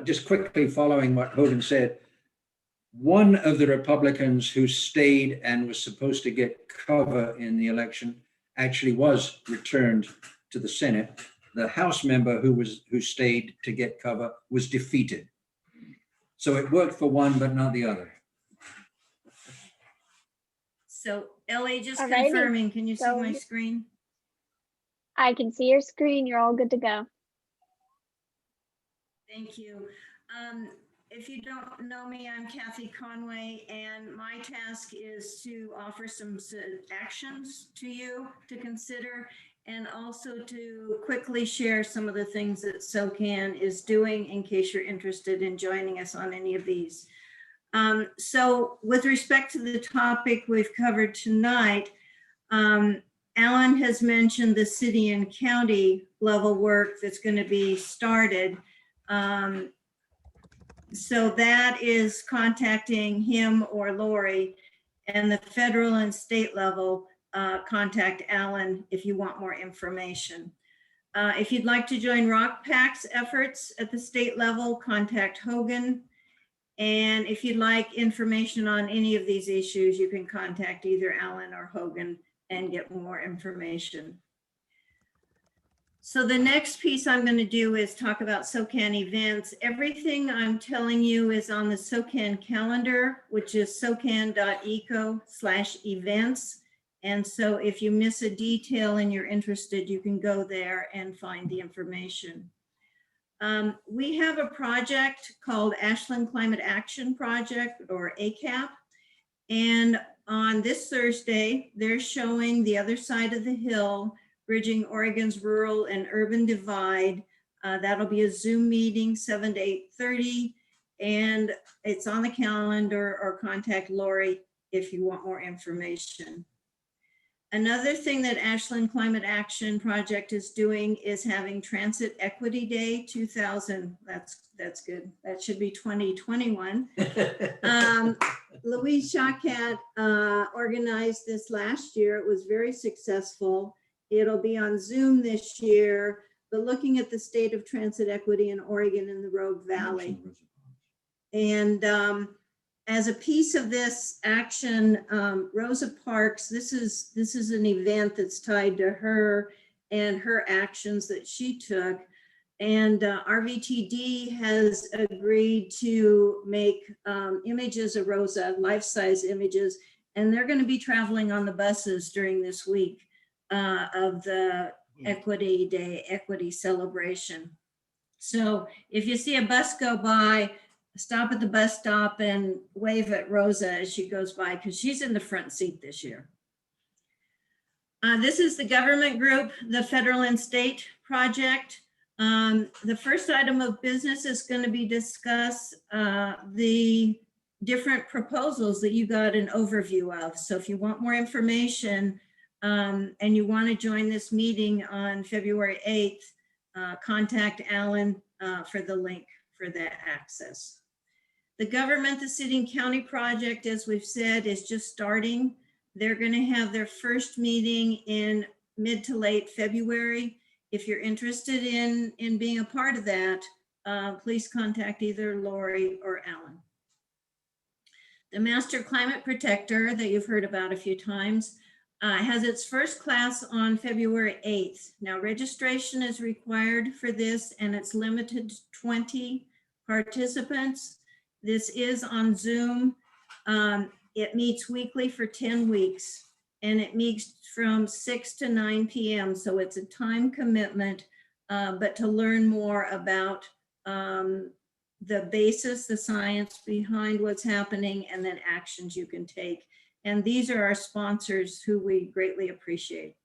just quickly following what Hogan said, one of the Republicans who stayed and was supposed to get cover in the election actually was returned to the Senate. The House member who stayed to get cover was defeated. So it worked for one, but not the other. So Ellie, just Alrighty. confirming, can you see So- my screen? I can see your screen. You're all good to go. Thank you. If you don't know me, I'm Kathy Conway, and my task is to offer some actions to you to consider, and also to quickly share some of the things that SOCAN is doing in case you're interested in joining us on any of these. So with respect to the topic we've covered tonight, Alan has mentioned the city and county level work that's going to be started. So that is contacting him or Lori, and the federal and state level, contact Alan if you want more information. If you'd like to join ROCPAC's efforts at the state level, contact Hogan. And if you'd like information on any of these issues, you can contact either Alan or Hogan and get more information. So the next piece I'm going to do is talk about SOCAN events. Everything I'm telling you is on the SOCAN calendar, which is socan.eco/events. And so if you miss a detail and you're interested, you can go there and find the information. We have a project called Ashland Climate Action Project, or ACAP. And on this Thursday, they're showing the other side of the hill, bridging Oregon's rural and urban divide. That'll be a Zoom meeting, 7 to 8:30. And it's on the calendar, or contact Lori if you want more information. Another thing that Ashland Climate Action Project is doing is having Transit Equity Day 2000. That's good. That should be 2021. Louise Shawkat organized this last year. It was very successful. It'll be on Zoom this year, but looking at the state of transit equity in Oregon and the Rogue Valley. And as a piece of this action, Rosa Parks, this is an event that's tied to her and her actions that she took. And RVTD has agreed to make images of Rosa, life-size images, and they're going to be traveling on the buses during this week of the Equity Day, Equity Celebration. So if you see a bus go by, stop at the bus stop and wave at Rosa as she goes by, because she's in the front seat this year. This is the government group, the federal and state project. The first item of business is going to be discuss the different proposals that you got an overview of. So if you want more information and you want to join this meeting on February 8th, contact Alan for the link for that access. The government, the city and county project, as we've said, is just starting. They're going to have their first meeting in mid to late February. If you're interested in being a part of that, please contact either Lori or Alan. The Master Climate Protector that you've heard about a few times has its first class on February 8th. Now, registration is required for this, and it's limited to 20 participants. This is on Zoom. It meets weekly for 10 weeks, and it meets from 6 to 9 p.m. So it's a time commitment, but to learn more about the basis, the science behind what's happening, and then actions you can take. And these are our sponsors who we greatly appreciate.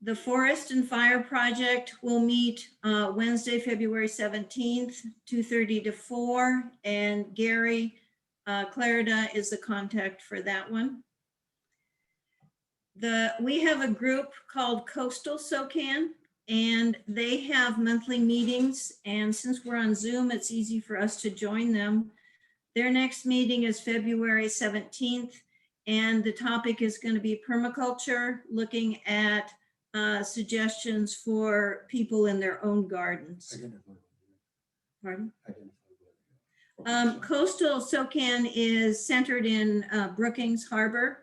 The Forest and Fire Project will meet Wednesday, February 17th, 2:30 to 4. And Gary Clarida is the contact for that one. We have a group called Coastal SOCAN, and they have monthly meetings. And since we're on Zoom, it's easy for us to join them. Their next meeting is February 17th, and the topic is going to be permaculture, looking at suggestions for people in their own gardens. Pardon? Coastal SOCAN is centered in Brookings Harbor.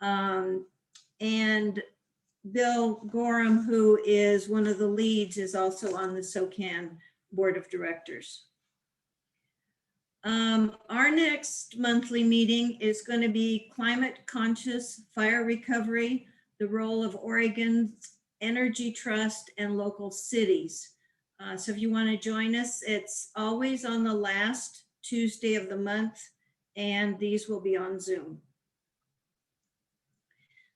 And Bill Gorham, who is one of the leads, is also on the SOCAN Board of Directors. Our next monthly meeting is going to be Climate Conscious Fire Recovery, the role of Oregon's Energy Trust and local cities. So if you want to join us, it's always on the last Tuesday of the month, and these will be on Zoom.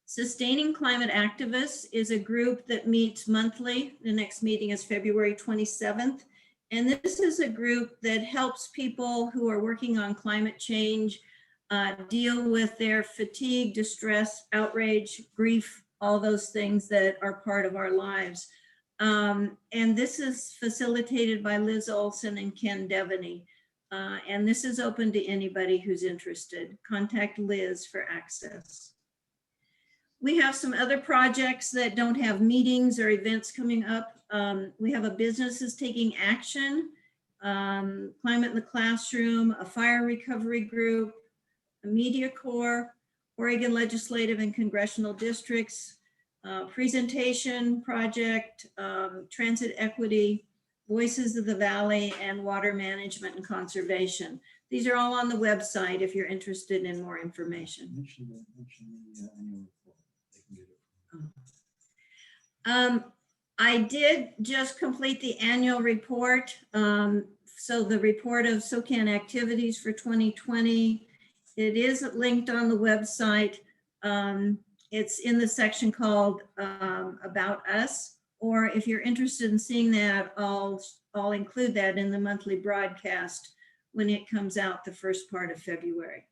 Sustaining Climate Activists is a group that meets monthly. The next meeting is February 27th. And this is a group that helps people who are working on climate change deal with their fatigue, distress, outrage, grief, all those things that are part of our lives. And this is facilitated by Liz Olson and Ken Devaney. And this is open to anybody who's interested. Contact Liz for access. We have some other projects that don't have meetings or events coming up. We have a Businesses Taking Action, Climate in the Classroom, a fire recovery group, a Media Corps, Oregon Legislative and Congressional Districts, presentation project, transit equity, Voices of the Valley, and water management and conservation. These are all on the website if you're interested in more information. I did just complete the annual report. So the report of SOCAN activities for 2020, it is linked on the website. It's in the section called About Us, or if you're interested in seeing that, I'll include that in the monthly broadcast when it comes out the first part of February.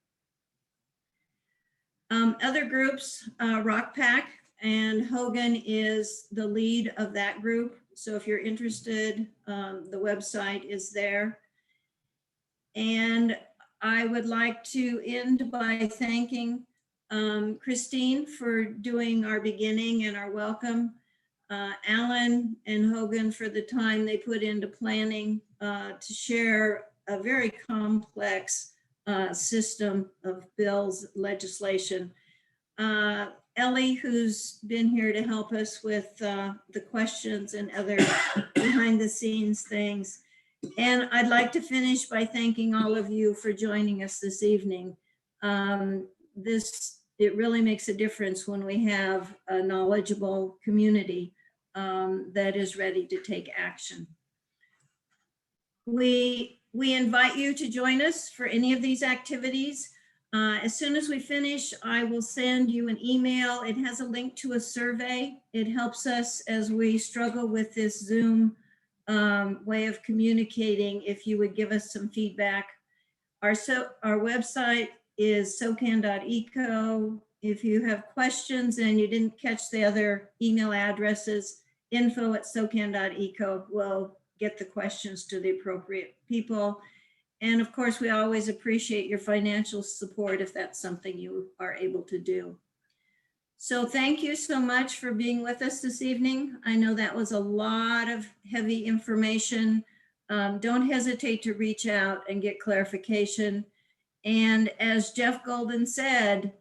Other groups, ROCPAC, and Hogan is the lead of that group. So if you're interested, the website is there. And I would like to end by thanking Christine for doing our beginning and our welcome. Alan and Hogan for the time they put into planning to share a very complex system of bills, legislation. Ellie, who's been here to help us with the questions and other behind the scenes things. And I'd like to finish by thanking all of you for joining us this evening. It really makes a difference when we have a knowledgeable community that is ready to take action. We invite you to join us for any of these activities. As soon as we finish, I will send you an email. It has a link to a survey. It helps us as we struggle with this Zoom way of communicating. If you would give us some feedback. Our website is socan.eco. If you have questions and you didn't catch the other email addresses, info@socan.eco will get the questions to the appropriate people. And of course, we always appreciate your financial support if that's something you are able to do. So thank you so much for being with us this evening. I know that was a lot of heavy information. Don't hesitate to reach out and get clarification. And as Jeff Golden said,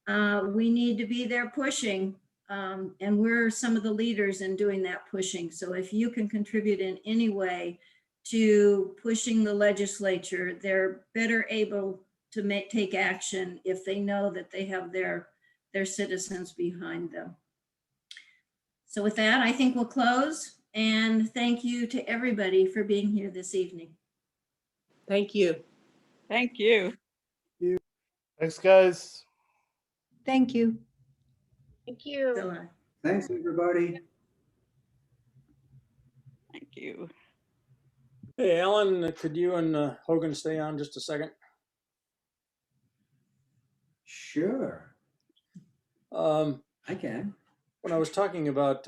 we need to be there pushing, and we're some of the leaders in doing that pushing. So if you can contribute in any way to pushing the legislature, they're better able to take action if they know that they have their citizens behind them. So with that, I think we'll close, and thank you to everybody for being here this evening. Thank you. Thank you. Thanks, guys. Thank you. Thank you. So, Thanks, everybody. Thank you. Hey, Alan, could you and Hogan stay on just a second? Sure, Um, I can. When I was talking about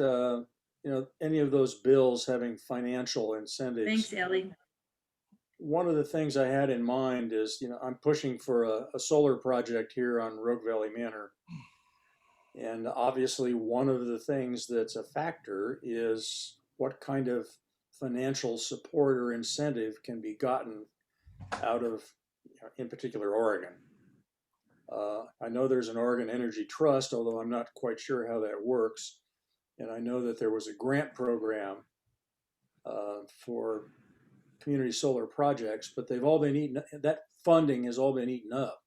any of those bills having financial incentives. Thanks, Ellie. One of the things I had in mind is, I'm pushing for a solar project here on Rogue Valley Manor. And obviously one of the things that's a factor is what kind of financial support or incentive can be gotten out of, in particular, Oregon. I know there's an Oregon Energy Trust, although I'm not quite sure how that works. And I know that there was a grant program for community solar projects, but they've all been eaten, that funding has all been eaten up.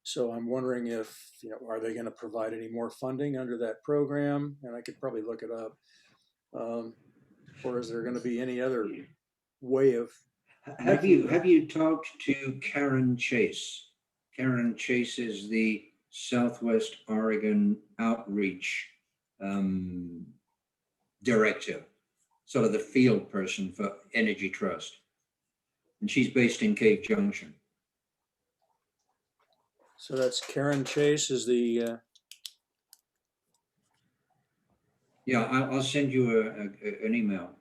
So I'm wondering if, are they going to provide any more funding under that program? And I could probably look it up. Or is there going to be any other way of? Have you talked to Karen Chase? Karen Chase is the Southwest Oregon Outreach Director, sort of the field person for Energy Trust. And she's based in Cave Junction. So that's Karen Chase is the. Yeah, I'll send you an email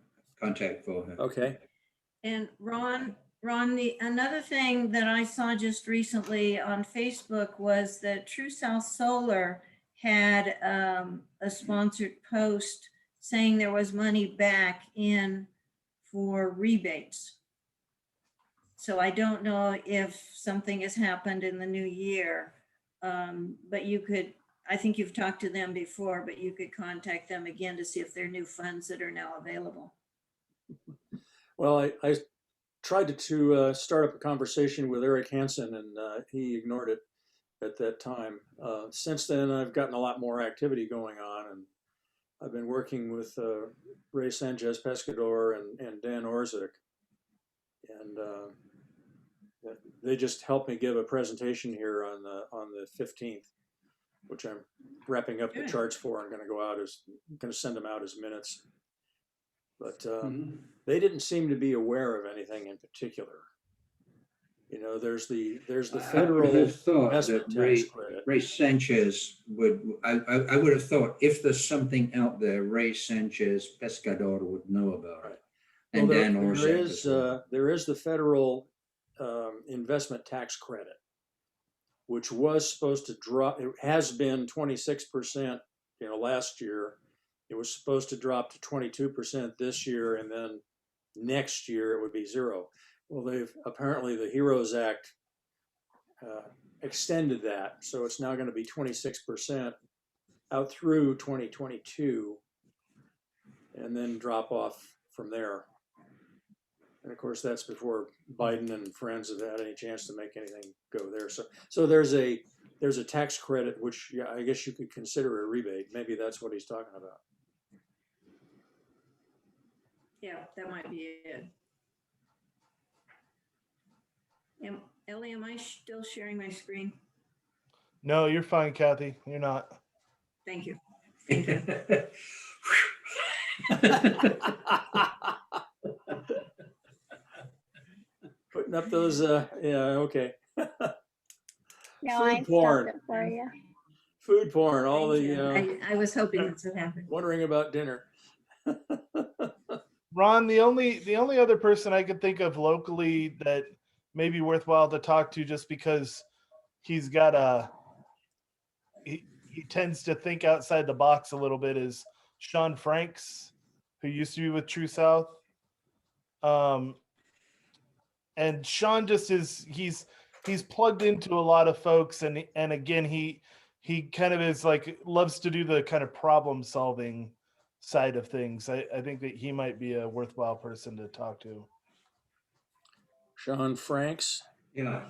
contact for her. Okay. And Ron, another thing that I saw just recently on Facebook was that True South Solar had a sponsored post saying there was money back in for rebates. So I don't know if something has happened in the new year, but you could, I think you've talked to them before, but you could contact them again to see if there are new funds that are now available. Well, I tried to start up a conversation with Eric Hansen, and he ignored it at that time. Since then, I've gotten a lot more activity going on, and I've been working with Ray Sanchez Pescador and Dan Orzik, and they just helped me give a presentation here on the 15th, which I'm wrapping up the charts for. I'm going to send them out as minutes. But they didn't seem to be aware of anything in particular. There's the federal I would have thought investment that tax credit. Ray Sanchez would. I would have thought if there's something out there, Ray Sanchez Pescador would know about it. And Well, Dan Orzik as well. there is the federal investment tax credit, which was supposed to drop. It has been 26%, last year. It was supposed to drop to 22% this year, and then next year it would be zero. Well, apparently the HEROES Act extended that, so it's now going to be 26% out through 2022, and then drop off from there. And of course, that's before Biden and friends have had any chance to make anything go there. So there's a tax credit, which I guess you could consider a rebate. Maybe that's what he's talking about. Yeah, that might be it. Ellie, am I still sharing my screen? No, you're fine, Kathy. You're not. Thank you. Putting up those, okay. No, Food I porn. stopped it for you. Food porn, all Thank the, you. I was hoping this would happen. wondering about dinner. Ron, the only other person I could think of locally that may be worthwhile to talk to, just because he's got he tends to think outside the box a little bit, is Sean Franks, who used to be with True South. And Sean just he's plugged into a lot of folks, and again he kind of is like, loves to do the kind of problem solving side of things. I think that he might be a worthwhile person to talk to. Sean Franks. Yeah.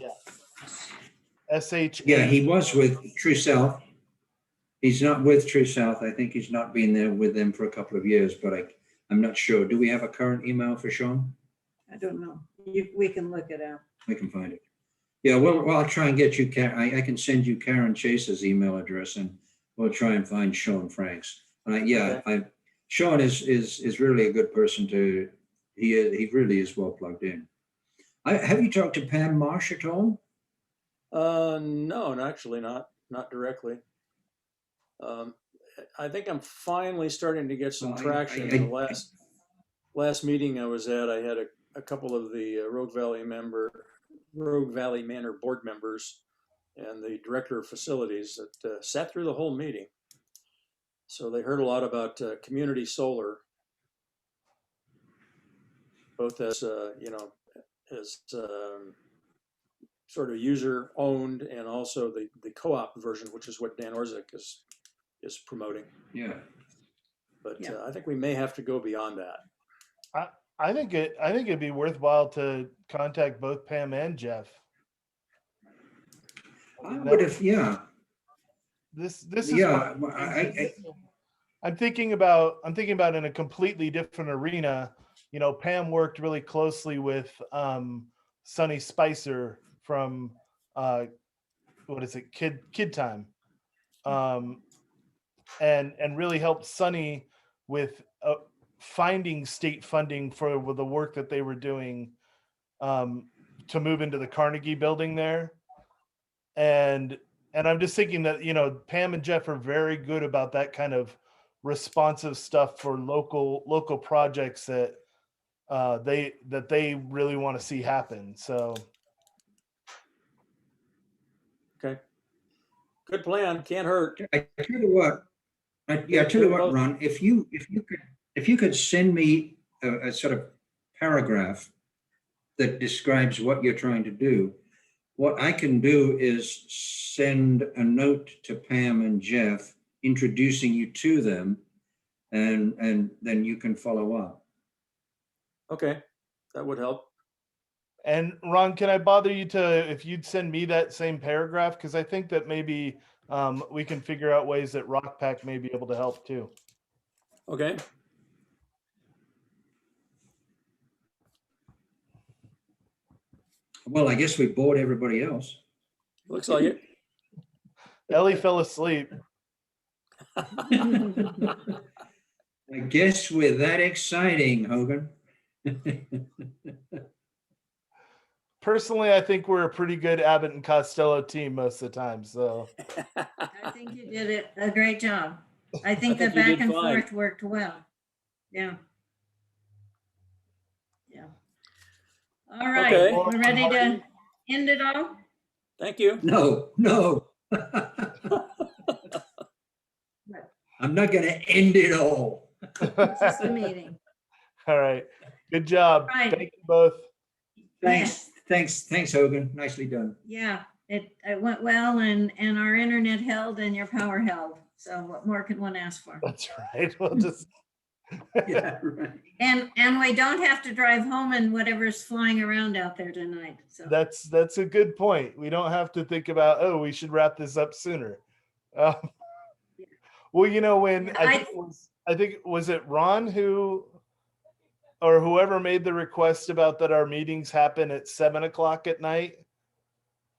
SH. Yeah, he was with True South. He's not with True South. I think he's not been there with them for a couple of years, but I'm not sure. Do we have a current email for Sean? I don't know. We can look it up. We can find it. Yeah, well, I'll try and get you, I can send you Karen Chase's email address, and we'll try and find Sean Franks. Sean is really a good person to, he really is well plugged in. Have you talked to Pam Marsh at all? No, actually not directly. I think I'm finally starting to get some Well, traction. The last meeting I was at, I had a couple of the Rogue Valley Manor board members and the director of facilities that sat through the whole meeting. So they heard a lot about community solar, both as as sort of user owned, and also the co-op version, which is what Dan Orzik is promoting. Yeah. But Yeah. I think we may have to go beyond that. I think it'd be worthwhile to contact both Pam and Jeff. I would have, yeah. This is Yeah, what- I I'm thinking about in a completely different arena. You know, Pam worked really closely with Sonny Spicer from what is it, Kid Time, and really helped Sonny with finding state funding for the work that they were doing to move into the Carnegie building there. And I'm just thinking that, you know, Pam and Jeff are very good about that kind of responsive stuff for local projects that they really want to see happen. So Okay. Good plan. Can't hurt. tell you what, tell you what, Ron, if you could send me a sort of paragraph that describes what you're trying to do, what I can do is send a note to Pam and Jeff introducing you to them, and then you can follow up. Okay, that would help. And Ron, can I bother you if you'd send me that same paragraph? Because I think that maybe we can figure out ways that ROCPAC may be able to help too. Okay. Well, I guess we bored everybody else. Looks like it. Ellie fell asleep. I guess we're that exciting, Hogan. Personally, I think we're a pretty good Abbott and Costello team most of the time. So I think you did a great job. I think the think you back did and fine. forth worked well. Yeah. Yeah. All right, Okay. we're ready to end it all? Thank you. No. I'm not going to end it all. Just a meeting. all right, good job. Right. Thank you both. Thanks, Hogan. Nicely done. Yeah, it went well, and our internet held and your power held. So what more could one ask for? That's right. We'll just Yeah, right. And we don't have to drive home and whatever's flying around out there tonight. So that's a good point. We don't have to think about, oh, we should wrap this up sooner. Well, you know, when I think was it Ron or whoever made the request about that our meetings happen at 7:00 at night.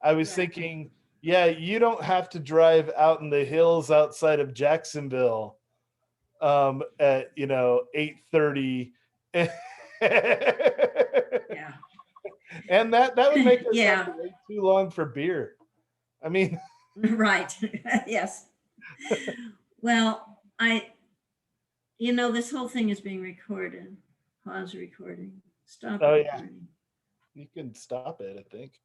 I was Right. thinking, yeah, you don't have to drive out in the hills outside of Jacksonville at 8:30. yeah. And that would make us Yeah. have to wait too long for beer. I mean, Right. Yes. Well, this whole thing is being recorded. Pause recording. Stop Oh, yeah. recording. you can stop it, I think.